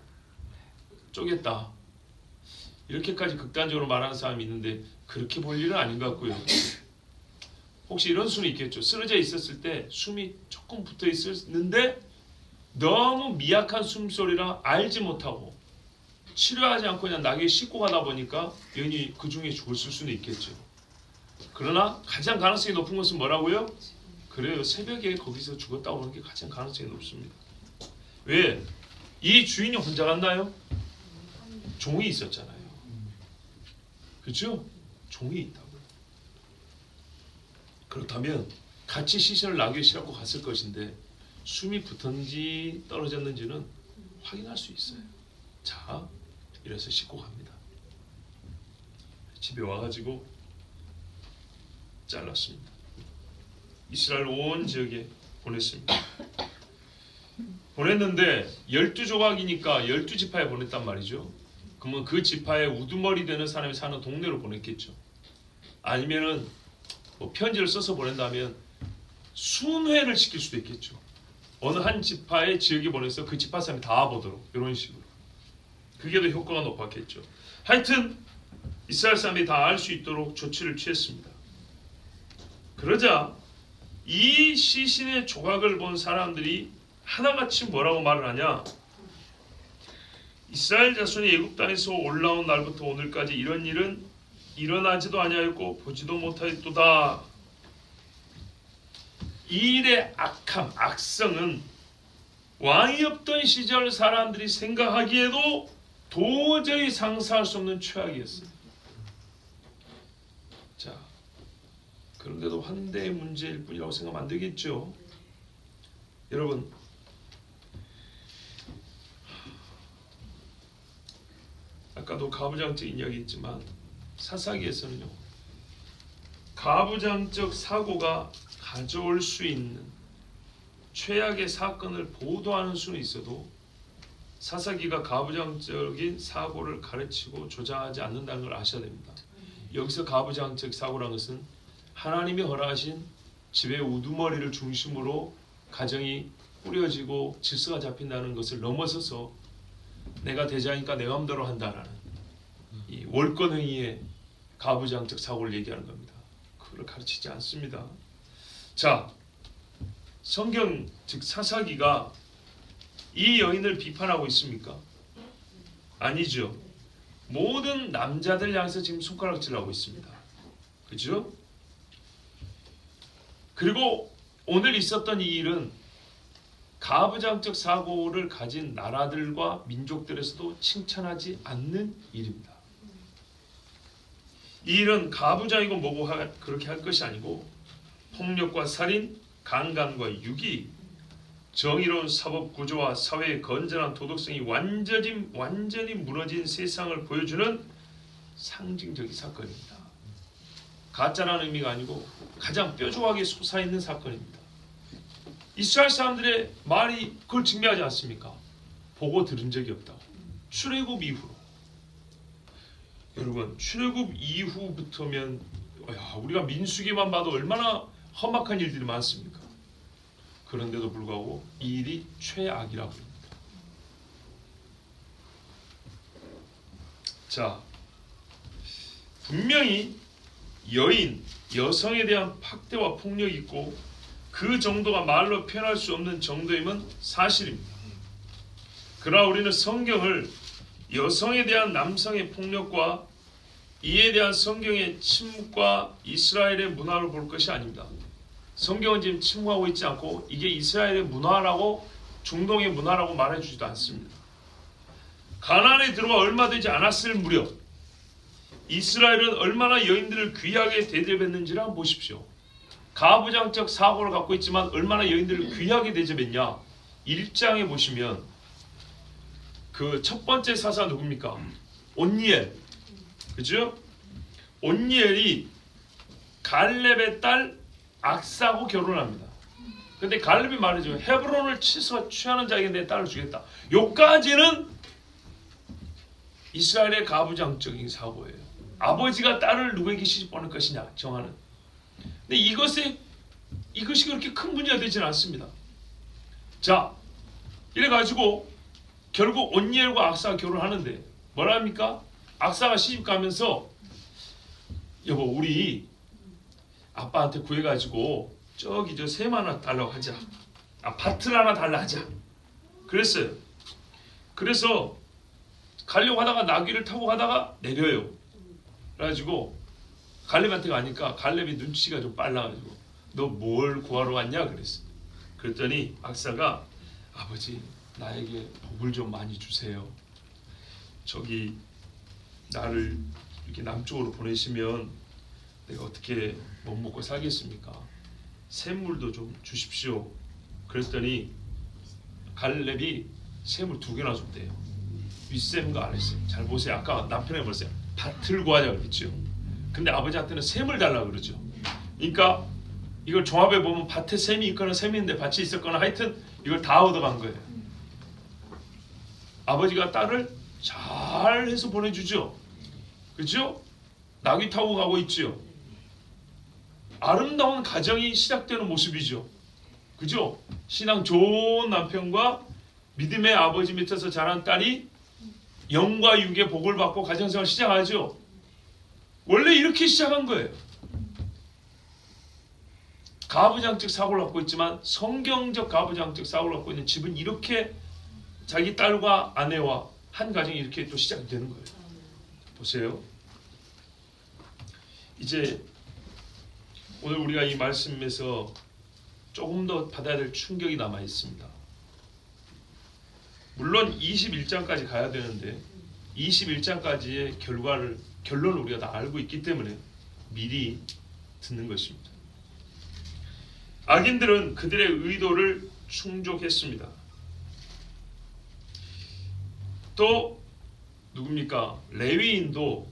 쪼갰다. 이렇게까지 극단적으로 말하는 사람이 있는데 그렇게 볼 일은 아닌 것 같고요. 혹시 이런 수는 있겠죠. 쓰러져 있었을 때 숨이 조금 붙어 있었는데 너무 미약한 숨소리라 알지 못하고 치료하지 않고 그냥 나게 씻고 가다 보니까 여인이 그 중에 죽었을 수는 있겠죠. 그러나 가장 가능성이 높은 것은 뭐라고요? 그래요. 새벽에 거기서 죽었다고 하는 게 가장 가능성이 높습니다. 왜? 이 주인이 혼자 갔나요? 종이 있었잖아요. 그렇죠? 종이 있다고요. 그렇다면 같이 시신을 나귀에 싣고 갔을 것인데 숨이 붙었는지 떨어졌는지는 확인할 수 있어요. 자, 이래서 싣고 갑니다. 집에 와가지고 잘랐습니다. 이스라엘 온 지역에 보냈습니다. 보냈는데 12조각이니까 12지파에 보냈단 말이죠. 그러면 그 지파에 우두머리 되는 사람이 사는 동네로 보냈겠죠. 아니면은 뭐 편지를 써서 보낸다면 순회를 시킬 수도 있겠죠. 어느 한 지파의 지역에 보내서 그 지파 사람이 다 보도록 이런 식으로. 그게 더 효과가 높았겠죠. 하여튼 이스라엘 사람이 다 알 수 있도록 조치를 취했습니다. 그러자 이 시신의 조각을 본 사람들이 하나같이 뭐라고 말을 하냐? 이스라엘 자손이 애굽 땅에서 올라온 날부터 오늘까지 이런 일은 일어나지도 아니하였고 보지도 못하였도다. 이 일의 악함, 악성은 왕이 없던 시절 사람들이 생각하기에도 도저히 상상할 수 없는 최악이었어요. 자, 그런데도 환대의 문제일 뿐이라고 생각하면 안 되겠죠. 여러분, 아까도 가부장적인 이야기 있지만 사사기에서는요, 가부장적 사고가 가져올 수 있는 최악의 사건을 보도하는 수는 있어도 사사기가 가부장적인 사고를 가르치고 조장하지 않는다는 걸 아셔야 됩니다. 여기서 가부장적 사고라는 것은 하나님이 허락하신 집의 우두머리를 중심으로 가정이 꾸려지고 질서가 잡힌다는 것을 넘어서서 내가 대장이니까 내 마음대로 한다라는 이 월권행위의 가부장적 사고를 얘기하는 겁니다. 그걸 가르치지 않습니다. 자, 성경 즉 사사기가 이 여인을 비판하고 있습니까? 아니죠. 모든 남자들 향해서 지금 손가락질하고 있습니다. 그죠? 그리고 오늘 있었던 이 일은 가부장적 사고를 가진 나라들과 민족들에서도 칭찬하지 않는 일입니다. 이 일은 가부장이고 뭐고 그렇게 할 것이 아니고 폭력과 살인, 강간과 유기, 정의로운 사법 구조와 사회의 건전한 도덕성이 완전히 무너진 세상을 보여주는 상징적인 사건입니다. 가짜라는 의미가 아니고 가장 뾰족하게 솟아있는 사건입니다. 이스라엘 사람들의 말이 그걸 증명하지 않습니까? 보고 들은 적이 없다고. 출애굽 이후로. 여러분, 출애굽 이후부터면 우리가 민수기만 봐도 얼마나 험악한 일들이 많습니까? 그런데도 불구하고 이 일이 최악이라고 합니다. 자, 분명히 여성에 대한 학대와 폭력이 있고 그 정도가 말로 표현할 수 없는 정도임은 사실입니다. 그러나 우리는 성경을 여성에 대한 남성의 폭력과 이에 대한 성경의 침묵과 이스라엘의 문화로 볼 것이 아닙니다. 성경은 지금 침묵하고 있지 않고 이게 이스라엘의 문화라고 중동의 문화라고 말해주지도 않습니다. 가나안에 들어와 얼마 되지 않았을 무렵 이스라엘은 얼마나 여인들을 귀하게 대접했는지를 한번 보십시오. 가부장적 사고를 갖고 있지만 얼마나 여인들을 귀하게 대접했냐. 1장에 보시면 그 첫 번째 사사 누굽니까? 온니엘. 그죠? 온니엘이 갈렙의 딸 악사하고 결혼합니다. 근데 갈렙이 말이죠. 헤브론을 취하는 자에게 내 딸을 주겠다. 요까지는 이스라엘의 가부장적인 사고예요. 아버지가 딸을 누구에게 시집보낼 것이냐 정하는. 근데 이것이 그렇게 큰 문제가 되지는 않습니다. 자, 이래가지고 결국 온니엘과 악사가 결혼하는데 뭐라 합니까? 악사가 시집 가면서 여보 우리 아빠한테 구해가지고 저기 저 샘 하나 달라고 하자. 밭을 하나 달라 하자. 그랬어요. 그래서 가려고 하다가 나귀를 타고 가다가 내려요. 그래가지고 갈렙한테 가니까 갈렙이 눈치가 좀 빨라가지고 너 뭘 구하러 왔냐 그랬어. 그랬더니 악사가 아버지 나에게 복을 좀 많이 주세요. 저기 나를 이렇게 남쪽으로 보내시면 내가 어떻게 못 먹고 살겠습니까? 샘물도 좀 주십시오. 그랬더니 갈렙이 샘을 2개나 줬대요. 윗샘과 아랫샘. 잘 보세요. 아까 남편이 뭐랬어요? 밭을 구하자 그랬죠. 근데 아버지한테는 샘을 달라 그러죠. 그러니까 이걸 종합해 보면 밭에 샘이 있거나 샘이 있는데 밭이 있었거나 하여튼 이걸 다 얻어간 거예요. 아버지가 딸을 잘해서 보내주죠. 그렇죠? 나귀 타고 가고 있죠. 아름다운 가정이 시작되는 모습이죠. 그죠? 신앙 좋은 남편과 믿음의 아버지 밑에서 자란 딸이 영과 육의 복을 받고 가정생활 시작하죠. 원래 이렇게 시작한 거예요. 가부장적 사고를 갖고 있지만 성경적 가부장적 사고를 갖고 있는 집은 이렇게 자기 딸과 아내와 한 가정이 이렇게 또 시작이 되는 거예요. 보세요. 이제 오늘 우리가 이 말씀에서 조금 더 받아야 될 충격이 남아 있습니다. 물론 21장까지 가야 되는데 21장까지의 결론을 우리가 다 알고 있기 때문에 미리 듣는 것입니다. 악인들은 그들의 의도를 충족했습니다. 또 누굽니까? 레위인도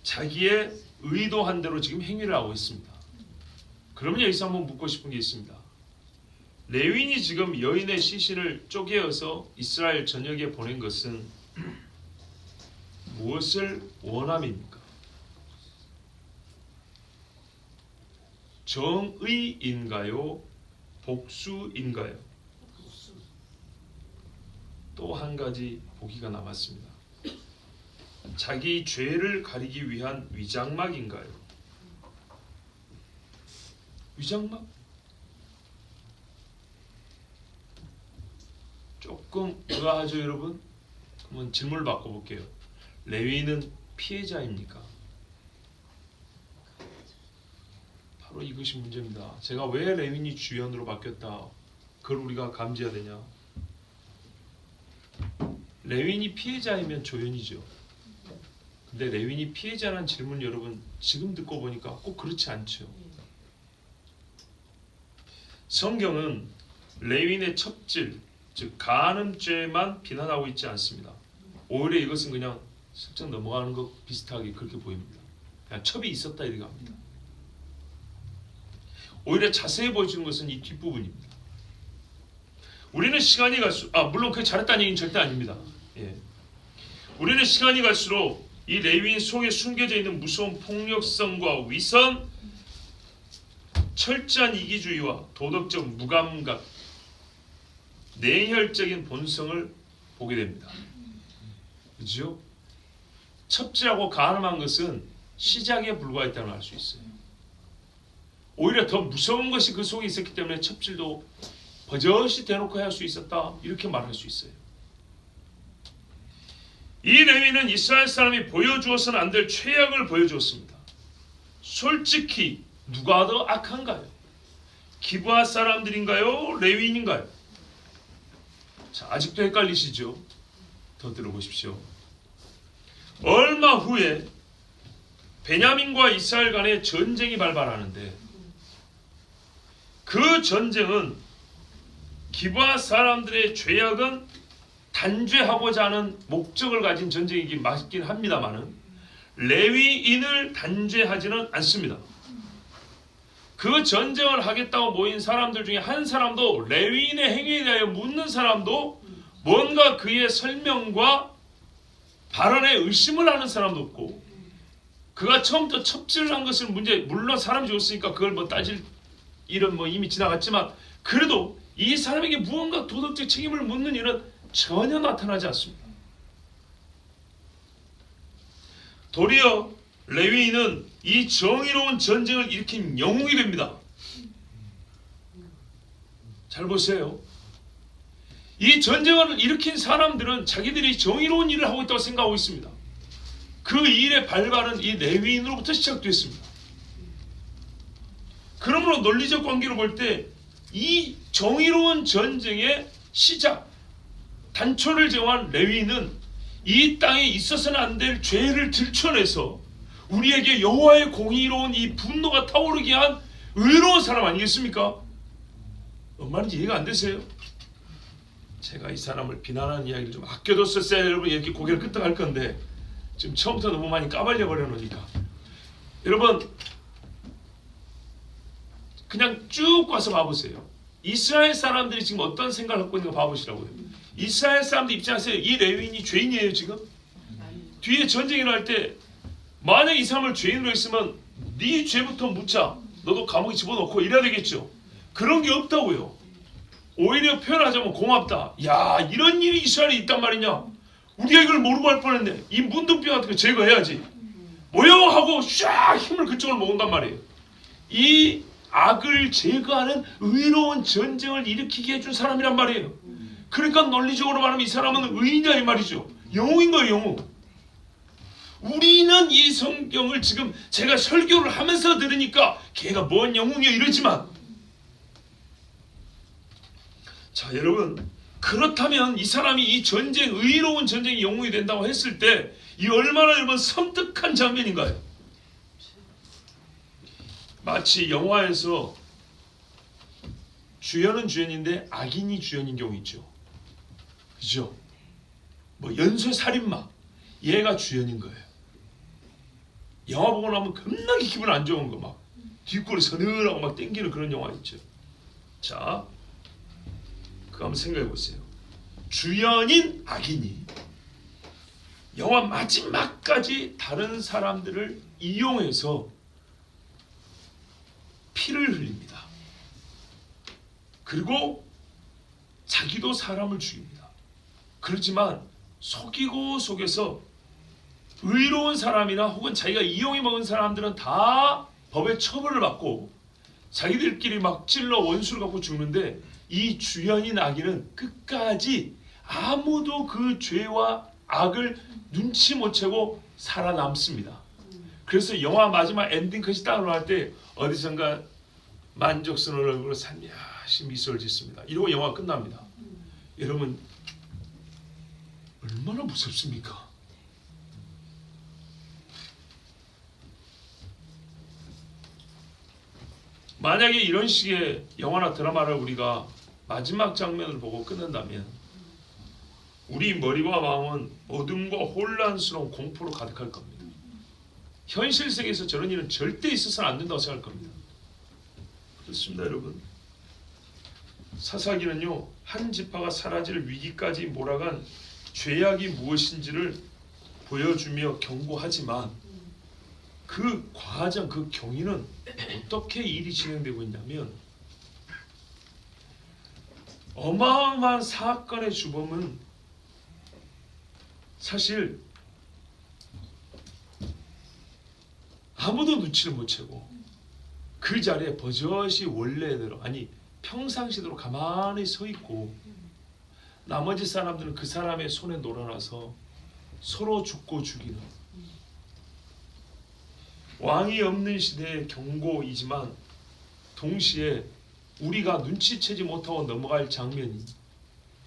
자기의 의도한 대로 지금 행위를 하고 있습니다. 그러면 여기서 한번 묻고 싶은 게 있습니다. 레위인이 지금 여인의 시신을 쪼개어서 이스라엘 전역에 보낸 것은 무엇을 원함입니까? 정의인가요? 복수인가요? 또 한 가지 보기가 남았습니다. 자기 죄를 가리기 위한 위장막인가요? 위장막? 조금 의아하죠 여러분? 한번 질문을 바꿔볼게요. 레위인은 피해자입니까? 바로 이것이 문제입니다. 제가 왜 레위인이 주연으로 바뀌었다 그걸 우리가 감지해야 되냐. 레위인이 피해자이면 조연이죠. 근데 레위인이 피해자라는 질문 여러분 지금 듣고 보니까 꼭 그렇지 않죠. 성경은 레위인의 첩질 즉 간음죄만 비난하고 있지 않습니다. 오히려 이것은 그냥 슬쩍 넘어가는 것 비슷하게 그렇게 보입니다. 그냥 첩이 있었다 이렇게 합니다. 오히려 자세히 보여주는 것은 이 뒷부분입니다. 우리는 시간이 갈수록 물론 그게 잘했다는 얘기는 절대 아닙니다. 예. 우리는 시간이 갈수록 이 레위인 속에 숨겨져 있는 무서운 폭력성과 위선, 철저한 이기주의와 도덕적 무감각, 내혈적인 본성을 보게 됩니다. 그렇죠? 첩질하고 간음한 것은 시작에 불과했다는 걸 알 수 있어요. 오히려 더 무서운 것이 그 속에 있었기 때문에 첩질도 버젓이 대놓고 할 수 있었다 이렇게 말할 수 있어요. 이 레위는 이스라엘 사람이 보여주어서는 안 될 최악을 보여주었습니다. 솔직히 누가 더 악한가요? 기브아 사람들인가요? 레위인인가요? 자, 아직도 헷갈리시죠? 더 들어보십시오. 얼마 후에 베냐민과 이스라엘 간의 전쟁이 발발하는데 그 전쟁은 기브아 사람들의 죄악은 단죄하고자 하는 목적을 가진 전쟁이긴 맞긴 합니다만은 레위인을 단죄하지는 않습니다. 그 전쟁을 하겠다고 모인 사람들 중에 한 사람도 레위인의 행위에 대하여 묻는 사람도 뭔가 그의 설명과 발언에 의심을 하는 사람도 없고 그가 처음부터 첩질을 한 것을 물론 사람이 죽었으니까 그걸 따질 일은 이미 지나갔지만 그래도 이 사람에게 무언가 도덕적 책임을 묻는 일은 전혀 나타나지 않습니다. 도리어 레위인은 이 정의로운 전쟁을 일으킨 영웅이 됩니다. 잘 보세요. 이 전쟁을 일으킨 사람들은 자기들이 정의로운 일을 하고 있다고 생각하고 있습니다. 그 일의 발발은 이 레위인으로부터 시작됐습니다. 그러므로 논리적 관계로 볼 때 이 정의로운 전쟁의 시작, 단초를 정한 레위인은 이 땅에 있어서는 안 될 죄를 들춰내서 우리에게 여호와의 공의로운 이 분노가 타오르게 한 의로운 사람 아니겠습니까? 뭔 말인지 이해가 안 되세요? 제가 이 사람을 비난하는 이야기를 좀 아껴뒀었어야 여러분 이렇게 고개를 끄덕할 건데 지금 처음부터 너무 많이 까발려 버려 놓으니까 여러분 그냥 쭉 와서 봐보세요. 이스라엘 사람들이 지금 어떤 생각을 갖고 있는 거 봐보시라고요. 이스라엘 사람들 입장에서 이 레위인이 죄인이에요 지금? 뒤에 전쟁이 날 때 만약 이 사람을 죄인으로 했으면 네 죄부터 묻자, 너도 감옥에 집어넣고 이래야 되겠죠. 그런 게 없다고요. 오히려 표현하자면 고맙다. 야, 이런 일이 이스라엘에 있단 말이냐. 우리가 이걸 모르고 할 뻔했네. 이 문둥병 같은 거 제거해야지. 뭐요 하고 쫙 힘을 그쪽으로 모은단 말이에요. 이 악을 제거하는 의로운 전쟁을 일으키게 해준 사람이란 말이에요. 그러니까 논리적으로 말하면 이 사람은 의인이야 이 말이죠. 영웅인 거예요, 영웅. 우리는 이 성경을 지금 제가 설교를 하면서 들으니까 걔가 뭔 영웅이야 이러지만, 자 여러분, 그렇다면 이 사람이 이 전쟁, 의로운 전쟁이 영웅이 된다고 했을 때 이 얼마나 여러분 섬뜩한 장면인가요? 마치 영화에서 주연은 주연인데 악인이 주연인 경우 있죠. 그죠? 뭐 연쇄살인마, 얘가 주연인 거예요. 영화 보고 나면 겁나게 기분 안 좋은 거, 막 뒷골이 서늘하고 막 땡기는 그런 영화 있죠. 자, 그거 한번 생각해 보세요. 주연인 악인이 영화 마지막까지 다른 사람들을 이용해서 피를 흘립니다. 그리고 자기도 사람을 죽입니다. 그렇지만 속이고 속여서 의로운 사람이나 혹은 자기가 이용해 먹은 사람들은 다 법의 처벌을 받고 자기들끼리 막 찔러 원수를 갖고 죽는데 이 주연인 악인은 끝까지 아무도 그 죄와 악을 눈치 못 채고 살아남습니다. 그래서 영화 마지막 엔딩 컷이 딱 나올 때 어디선가 만족스러운 얼굴로 살며시 미소를 짓습니다. 이러고 영화가 끝납니다. 여러분 얼마나 무섭습니까? 만약에 이런 식의 영화나 드라마를 우리가 마지막 장면을 보고 끝낸다면 우리 머리와 마음은 어둠과 혼란스러운 공포로 가득할 겁니다. 현실 세계에서 저런 일은 절대 있어서는 안 된다고 생각할 겁니다. 그렇습니다, 여러분. 사사기는요, 한 지파가 사라질 위기까지 몰아간 죄악이 무엇인지를 보여주며 경고하지만 그 과정, 그 경위는 어떻게 일이 진행되고 있냐면 어마어마한 사건의 주범은 사실 아무도 눈치를 못 채고 그 자리에 버젓이 원래대로, 아니 평상시대로 가만히 서 있고 나머지 사람들은 그 사람의 손에 놀아나서 서로 죽고 죽이는 왕이 없는 시대의 경고이지만 동시에 우리가 눈치채지 못하고 넘어갈 장면이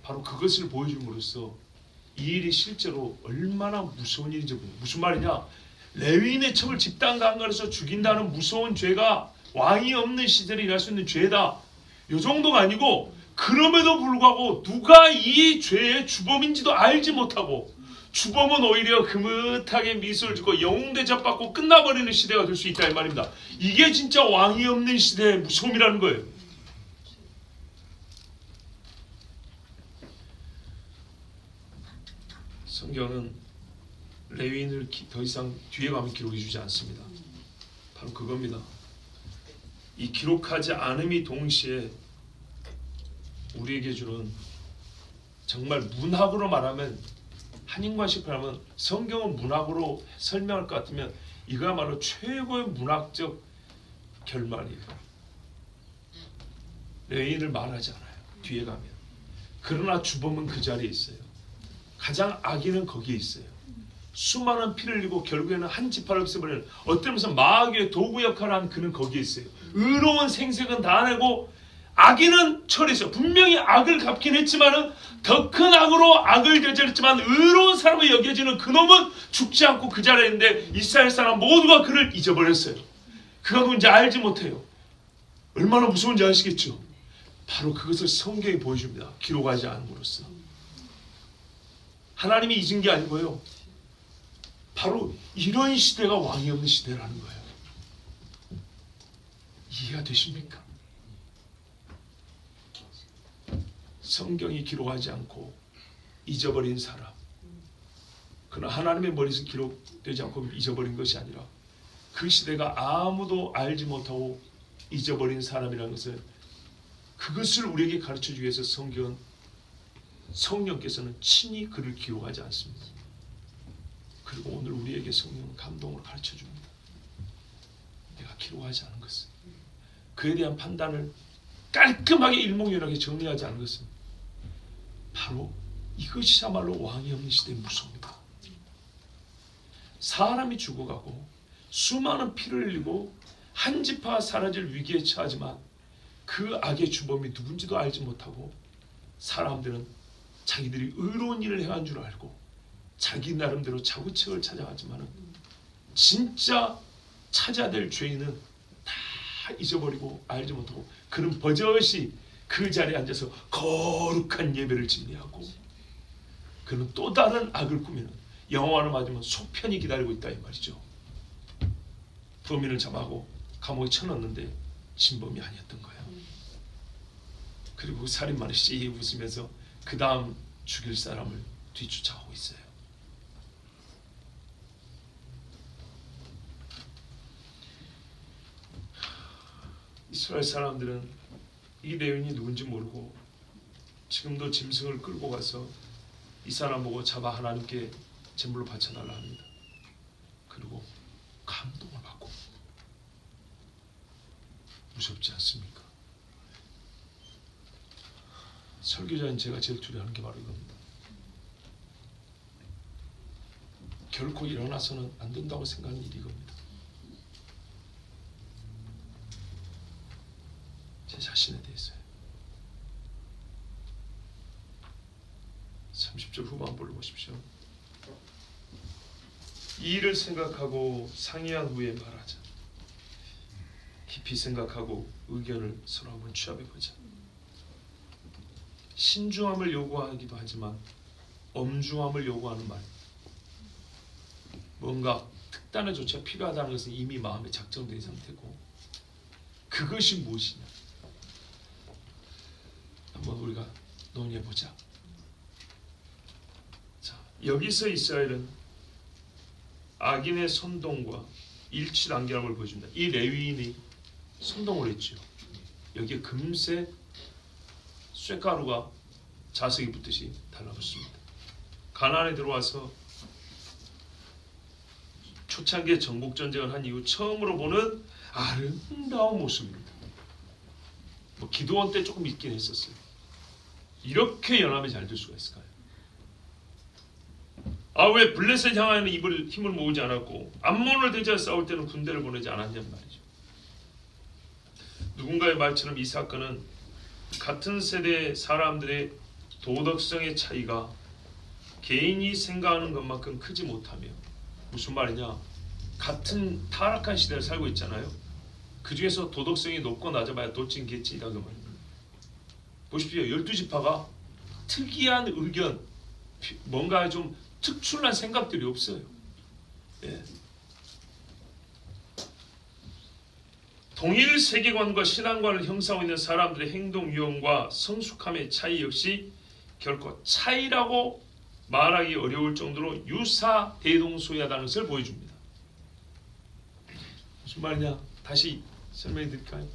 바로 그것을 보여줌으로써 이 일이 실제로 얼마나 무서운 일인지 보여요. 무슨 말이냐? 레위인의 첩을 집단 강간해서 죽인다는 무서운 죄가 왕이 없는 시대에 일할 수 있는 죄다. 이 정도가 아니고 그럼에도 불구하고 누가 이 죄의 주범인지도 알지 못하고 주범은 오히려 흐뭇하게 미소를 짓고 영웅 대접받고 끝나버리는 시대가 될 수 있다 이 말입니다. 이게 진짜 왕이 없는 시대의 무서움이라는 거예요. 성경은 레위인을 더 이상 뒤에 가면 기록해 주지 않습니다. 바로 그겁니다. 이 기록하지 않음이 동시에 우리에게 주는 정말 문학으로 말하면 한인관식 말하면 성경은 문학으로 설명할 것 같으면 이거야말로 최고의 문학적 결말이에요. 레인을 말하지 않아요. 뒤에 가면. 그러나 주범은 그 자리에 있어요. 가장 악인은 거기에 있어요. 수많은 피를 흘리고 결국에는 한 지파를 없애버리는 어떤 면에서 마귀의 도구 역할을 한 그는 거기에 있어요. 의로운 생색은 다 내고 악인은 처리했어요. 분명히 악을 갚긴 했지만은 더 큰 악으로 악을 저질렀지만 의로운 사람으로 여겨지는 그놈은 죽지 않고 그 자리에 있는데 이스라엘 사람 모두가 그를 잊어버렸어요. 그가 누군지 알지 못해요. 얼마나 무서운지 아시겠죠? 바로 그것을 성경이 보여줍니다. 기록하지 않음으로써. 하나님이 잊은 게 아니고요. 바로 이런 시대가 왕이 없는 시대라는 거예요. 이해가 되십니까? 성경이 기록하지 않고 잊어버린 사람. 그러나 하나님의 머리에서 기록되지 않고 잊어버린 것이 아니라 그 시대가 아무도 알지 못하고 잊어버린 사람이라는 것을 그것을 우리에게 가르쳐주기 위해서 성령께서는 친히 그를 기록하지 않습니다. 그리고 오늘 우리에게 성령은 감동으로 가르쳐줍니다. 내가 기록하지 않은 것은 그에 대한 판단을 깔끔하게 일목요연하게 정리하지 않은 것은 바로 이것이야말로 왕이 없는 시대의 무서움이다. 사람이 죽어가고 수많은 피를 흘리고 한 지파가 사라질 위기에 처하지만 그 악의 주범이 누군지도 알지 못하고 사람들은 자기들이 의로운 일을 행한 줄 알고 자기 나름대로 자구책을 찾아가지만 진짜 찾아야 될 죄인은 다 잊어버리고 알지 못하고 그는 버젓이 그 자리에 앉아서 거룩한 예배를 집례하고 그는 또 다른 악을 꾸미는 여호와를 맞으면 속편이 기다리고 있다 이 말이죠. 범인을 잡아고 감옥에 쳐넣는데 진범이 아니었던 거예요. 그리고 그 살인마는 씩 웃으면서 그 다음 죽일 사람을 뒤쫓아오고 있어요. 이스라엘 사람들은 이 레윈이 누군지 모르고 지금도 짐승을 끌고 가서 이 사람 보고 잡아 하나님께 제물로 바쳐달라 합니다. 그리고 감동을 받고 무섭지 않습니까? 설교자인 제가 제일 두려워하는 게 바로 이겁니다. 결코 일어나서는 안 된다고 생각하는 일이 이겁니다. 제 자신에 대해서요. 30절 후반부를 보십시오. 이 일을 생각하고 상의한 후에 말하자. 깊이 생각하고 의견을 서로 한번 취합해보자. 신중함을 요구하기도 하지만 엄중함을 요구하는 말. 뭔가 특단의 조치가 필요하다는 것은 이미 마음에 작정된 상태고 그것이 무엇이냐. 한번 우리가 논의해보자. 자, 여기서 이스라엘은 악인의 선동과 일치단결함을 보여줍니다. 이 레위인이 선동을 했죠. 여기에 금세 쇠가루가 자석이 붙듯이 달라붙습니다. 가나안에 들어와서 초창기에 정복전쟁을 한 이후 처음으로 보는 아름다운 모습입니다. 뭐 기도원 때 조금 있긴 했었어요. 이렇게 연합이 잘 될 수가 있을까요? 왜 블레셋 향하여는 힘을 모으지 않았고 암몬을 대지하 싸울 때는 군대를 보내지 않았냔 말이죠. 누군가의 말처럼 이 사건은 같은 세대의 사람들의 도덕성의 차이가 개인이 생각하는 것만큼 크지 못하며 무슨 말이냐? 같은 타락한 시대를 살고 있잖아요. 그 중에서 도덕성이 높고 낮아봐야 도찐 개찐이다 그 말입니다. 보십시오. 12지파가 특이한 의견, 뭔가 좀 특출난 생각들이 없어요. 예. 동일 세계관과 신앙관을 형성하고 있는 사람들의 행동 유형과 성숙함의 차이 역시 결코 차이라고 말하기 어려울 정도로 유사대동소이하다는 것을 보여줍니다. 무슨 말이냐? 다시 설명해 드릴까요?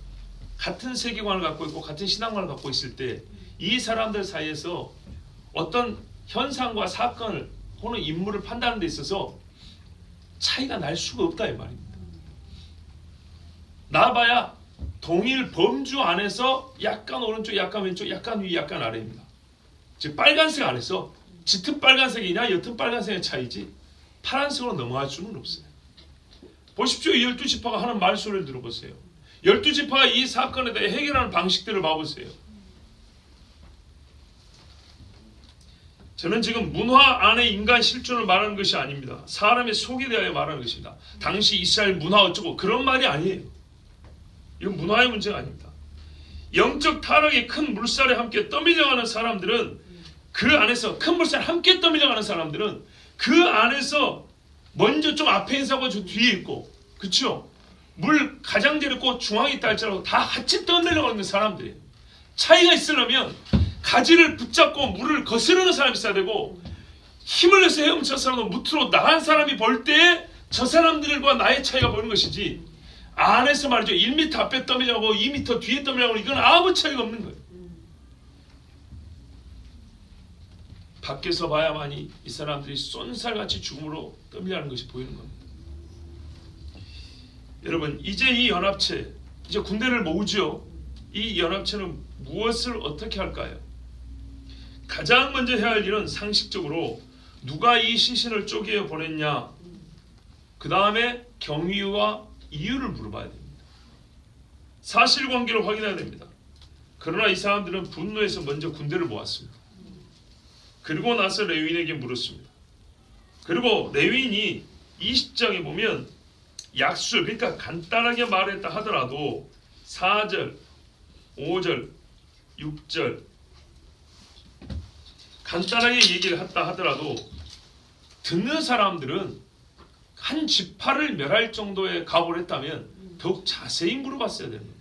같은 세계관을 갖고 있고 같은 신앙관을 갖고 있을 때 이 사람들 사이에서 어떤 현상과 사건을 혹은 인물을 판단하는 데 있어서 차이가 날 수가 없다 이 말입니다. 나봐야 동일 범주 안에서 약간 오른쪽, 약간 왼쪽, 약간 위, 약간 아래입니다. 즉 빨간색 안에서 짙은 빨간색이냐 옅은 빨간색의 차이지 파란색으로 넘어갈 수는 없어요. 보십시오. 이 12지파가 하는 말소리를 들어보세요. 12지파가 이 사건에 대해 해결하는 방식들을 봐보세요. 저는 지금 문화 안에 인간 실존을 말하는 것이 아닙니다. 사람의 속에 대하여 말하는 것입니다. 당시 이스라엘 문화 어쩌고 그런 말이 아니에요. 이건 문화의 문제가 아닙니다. 영적 타락의 큰 물살에 함께 떠밀려가는 사람들은 그 안에서 큰 물살에 함께 떠밀려가는 사람들은 그 안에서 먼저 좀 앞에 있고 저 뒤에 있고 그렇죠? 물 가장자리 있고 중앙에 있다 할지라도 다 같이 떠밀려가는 사람들이에요. 차이가 있으려면 가지를 붙잡고 물을 거스르는 사람이 있어야 되고 힘을 내서 헤엄쳐 사람은 무트로 나간 사람이 볼 때 저 사람들과 나의 차이가 보이는 것이지 안에서 말이죠. 1m 앞에 떠밀려고 2m 뒤에 떠밀려고 이건 아무 차이가 없는 거예요. 밖에서 봐야만이 이 사람들이 쏜살같이 죽음으로 떠밀려가는 것이 보이는 겁니다. 여러분 이제 이 연합체 이제 군대를 모으죠. 이 연합체는 무엇을 어떻게 할까요? 가장 먼저 해야 할 일은 상식적으로 누가 이 시신을 쪼개어 보냈냐 그 다음에 경위와 이유를 물어봐야 됩니다. 사실관계를 확인해야 됩니다. 그러나 이 사람들은 분노해서 먼저 군대를 모았습니다. 그리고 나서 레위인에게 물었습니다. 그리고 레위인이 20장에 보면 약술 그러니까 간단하게 말했다 하더라도 4절, 5절, 6절 간단하게 얘기를 했다 하더라도 듣는 사람들은 한 지파를 멸할 정도의 각오를 했다면 더욱 자세히 물어봤어야 되는 겁니다.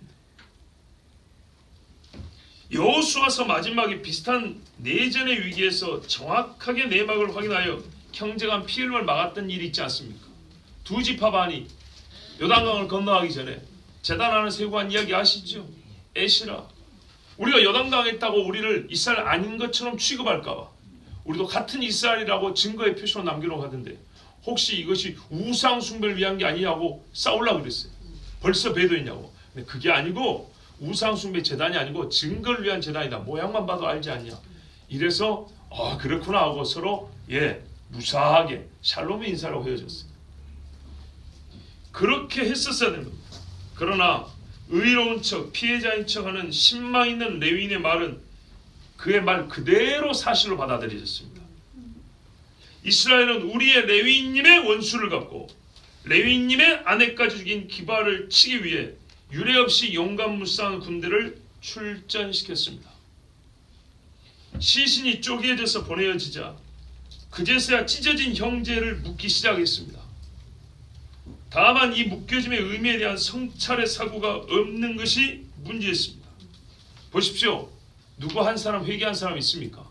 여호수아서 마지막에 비슷한 내전의 위기에서 정확하게 내막을 확인하여 형제간 피 흘림을 막았던 일이 있지 않습니까? 두 지파 반이 요단강을 건너가기 전에 제단 하나 세우고 한 이야기 아시죠? 에시라 우리가 요단강에 있다고 우리를 이스라엘 아닌 것처럼 취급할까봐 우리도 같은 이스라엘이라고 증거의 표시로 남기려고 하던데 혹시 이것이 우상 숭배를 위한 게 아니냐고 싸우려고 그랬어요. 벌써 배도했냐고. 근데 그게 아니고 우상 숭배 제단이 아니고 증거를 위한 제단이다. 모양만 봐도 알지 않냐. 이래서 그렇구나 하고 서로 무사하게 샬롬의 인사로 헤어졌어요. 그렇게 했었어야 되는 겁니다. 그러나 의로운 척 피해자인 척하는 신망 있는 레위인의 말은 그의 말 그대로 사실로 받아들여졌습니다. 이스라엘은 우리의 레위인님의 원수를 갚고 레위인님의 아내까지 죽인 기바를 치기 위해 유례없이 용감무쌍한 군대를 출전시켰습니다. 시신이 쪼개져서 보내어지자 그제서야 찢어진 형제를 묻기 시작했습니다. 다만 이 묶여짐의 의미에 대한 성찰의 사고가 없는 것이 문제였습니다. 보십시오. 누구 한 사람 회개한 사람 있습니까?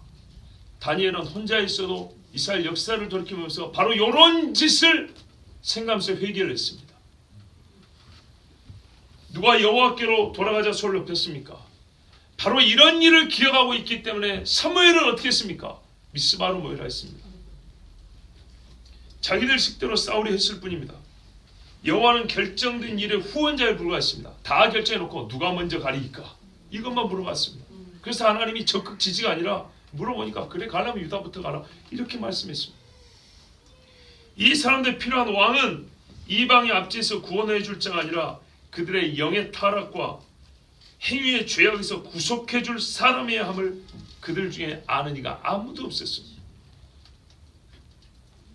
다니엘은 혼자 있어도 이스라엘 역사를 돌이키면서 바로 이런 짓을 생각하면서 회개를 했습니다. 누가 여호와께로 돌아가자 소를 높였습니까? 바로 이런 일을 기억하고 있기 때문에 사무엘은 어떻게 했습니까? 미스바로 모이라 했습니다. 자기들 식대로 싸우려 했을 뿐입니다. 여호와는 결정된 일의 후원자에 불과했습니다. 다 결정해놓고 누가 먼저 가리니까 이것만 물어봤습니다. 그래서 하나님이 적극 지지가 아니라 물어보니까 그래 가려면 유다부터 가라 이렇게 말씀했습니다. 이 사람들 필요한 왕은 이방의 앞지에서 구원해 줄 자가 아니라 그들의 영의 타락과 행위의 죄악에서 구속해 줄 사람이야 함을 그들 중에 아는 이가 아무도 없었습니다.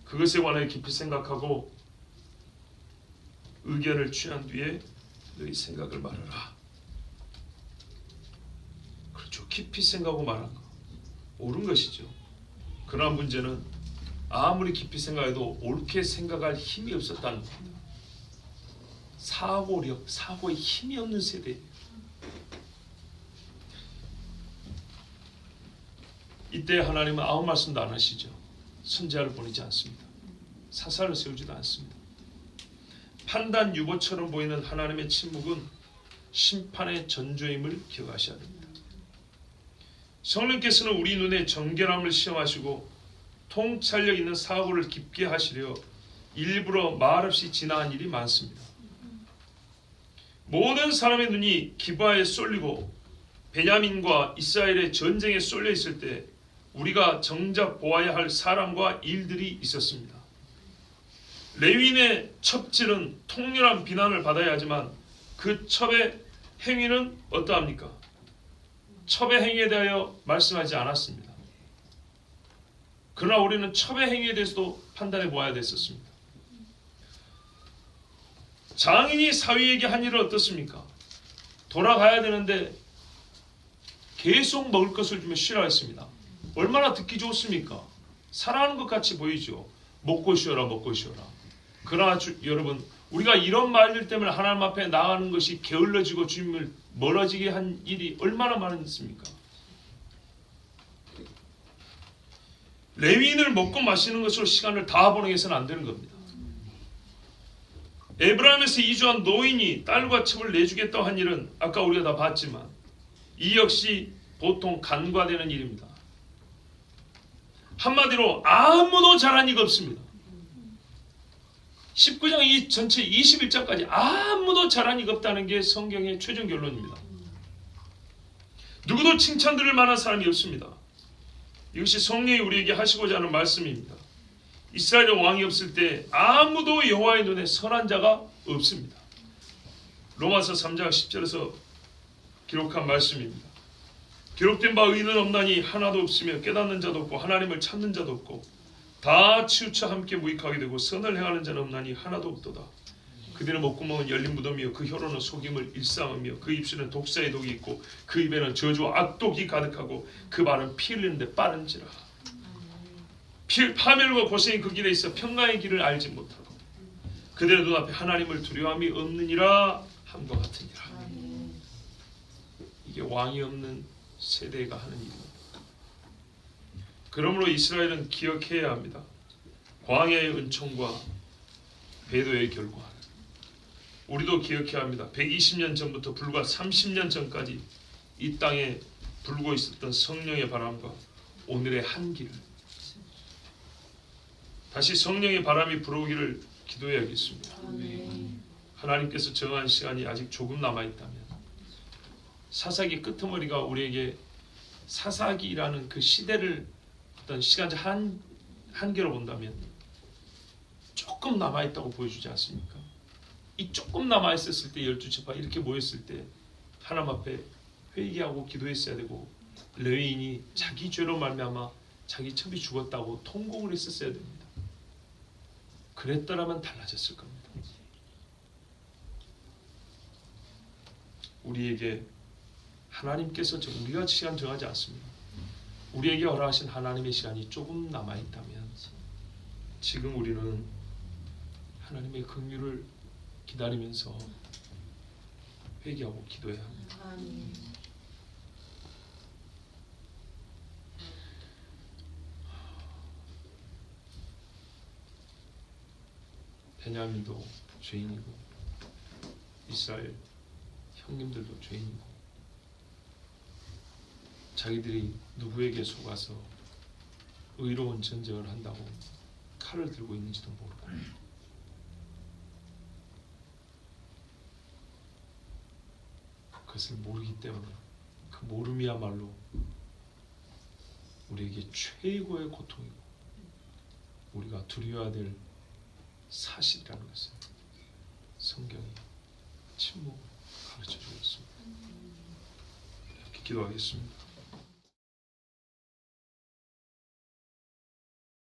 그것에 관해 깊이 생각하고 의견을 취한 뒤에 너희 생각을 말하라. 그렇죠. 깊이 생각하고 말한 거 옳은 것이죠. 그러나 문제는 아무리 깊이 생각해도 옳게 생각할 힘이 없었다는 겁니다. 사고력, 사고에 힘이 없는 세대. 이때 하나님은 아무 말씀도 안 하시죠. 선지자를 보내지 않습니다. 사사를 세우지도 않습니다. 판단 유보처럼 보이는 하나님의 침묵은 심판의 전조임을 기억하셔야 됩니다. 성령께서는 우리 눈에 정결함을 시험하시고 통찰력 있는 사고를 깊게 하시려 일부러 말없이 지나한 일이 많습니다. 모든 사람의 눈이 기브아에 쏠리고 베냐민과 이스라엘의 전쟁에 쏠려 있을 때 우리가 정작 보아야 할 사람과 일들이 있었습니다. 레위인의 첩질은 통렬한 비난을 받아야 하지만 그 첩의 행위는 어떠합니까? 첩의 행위에 대하여 말씀하지 않았습니다. 그러나 우리는 첩의 행위에 대해서도 판단해 보아야 됐었습니다. 장인이 사위에게 한 일은 어떻습니까? 돌아가야 되는데 계속 먹을 것을 주며 싫어했습니다. 얼마나 듣기 좋습니까? 사랑하는 것 같이 보이죠. 먹고 쉬어라, 먹고 쉬어라. 그러나 여러분, 우리가 이런 말들 때문에 하나님 앞에 나가는 것이 게을러지고 주님을 멀어지게 한 일이 얼마나 많습니까? 레위인을 먹고 마시는 것으로 시간을 다 보내서는 안 되는 겁니다. 에브라임에서 이주한 노인이 딸과 첩을 내주겠다고 한 일은 아까 우리가 다 봤지만 이 역시 보통 간과되는 일입니다. 한마디로 아무도 잘한 이가 없습니다. 19장 이 전체 21장까지 아무도 잘한 이가 없다는 게 성경의 최종 결론입니다. 누구도 칭찬 들을 만한 사람이 없습니다. 이것이 성령이 우리에게 하시고자 하는 말씀입니다. 이스라엘의 왕이 없을 때 아무도 여호와의 눈에 선한 자가 없습니다. 로마서 3장 10절에서 기록한 말씀입니다. 기록된 바 의인은 없나니 하나도 없으며 깨닫는 자도 없고 하나님을 찾는 자도 없고 다 치우쳐 함께 무익하게 되고 선을 행하는 자는 없나니 하나도 없도다. 그들의 목구멍은 열린 무덤이요 그 혀로는 속임을 일삼으며 그 입술에는 독사의 독이 있고 그 입에는 저주와 악독이 가득하고 그 말은 피 흘리는데 빠른지라. 파멸과 고생이 그 길에 있어 평강의 길을 알지 못하고 그들의 눈앞에 하나님을 두려움이 없느니라 함과 같으니라. 이게 왕이 없는 세대가 하는 일입니다. 그러므로 이스라엘은 기억해야 합니다. 광야의 은총과 배도의 결과. 우리도 기억해야 합니다. 120년 전부터 불과 30년 전까지 이 땅에 불고 있었던 성령의 바람과 오늘의 한기를 다시 성령의 바람이 불어오기를 기도해야겠습니다. 하나님께서 정한 시간이 아직 조금 남아있다면 사사기 끄트머리가 우리에게 사사기라는 그 시대를 어떤 시간적 한계로 본다면 조금 남아있다고 보여주지 않습니까? 이 조금 남아있었을 때 12지파 이렇게 모였을 때 하나님 앞에 회개하고 기도했어야 되고 레위인이 자기 죄로 말미암아 자기 첩이 죽었다고 통곡을 했었어야 됩니다. 그랬더라면 달라졌을 겁니다. 우리에게 하나님께서 우리가 시간 정하지 않습니다. 우리에게 허락하신 하나님의 시간이 조금 남아있다면 지금 우리는 하나님의 긍휼을 기다리면서 회개하고 기도해야 합니다. 베냐민도 죄인이고 이스라엘 형님들도 죄인이고 자기들이 누구에게 속아서 의로운 전쟁을 한다고 칼을 들고 있는지도 모르고 그것을 모르기 때문에 그 모름이야말로 우리에게 최고의 고통이고 우리가 두려워야 될 사실이라는 것을 성경이 침묵 가르쳐주고 있습니다. 이렇게 기도하겠습니다.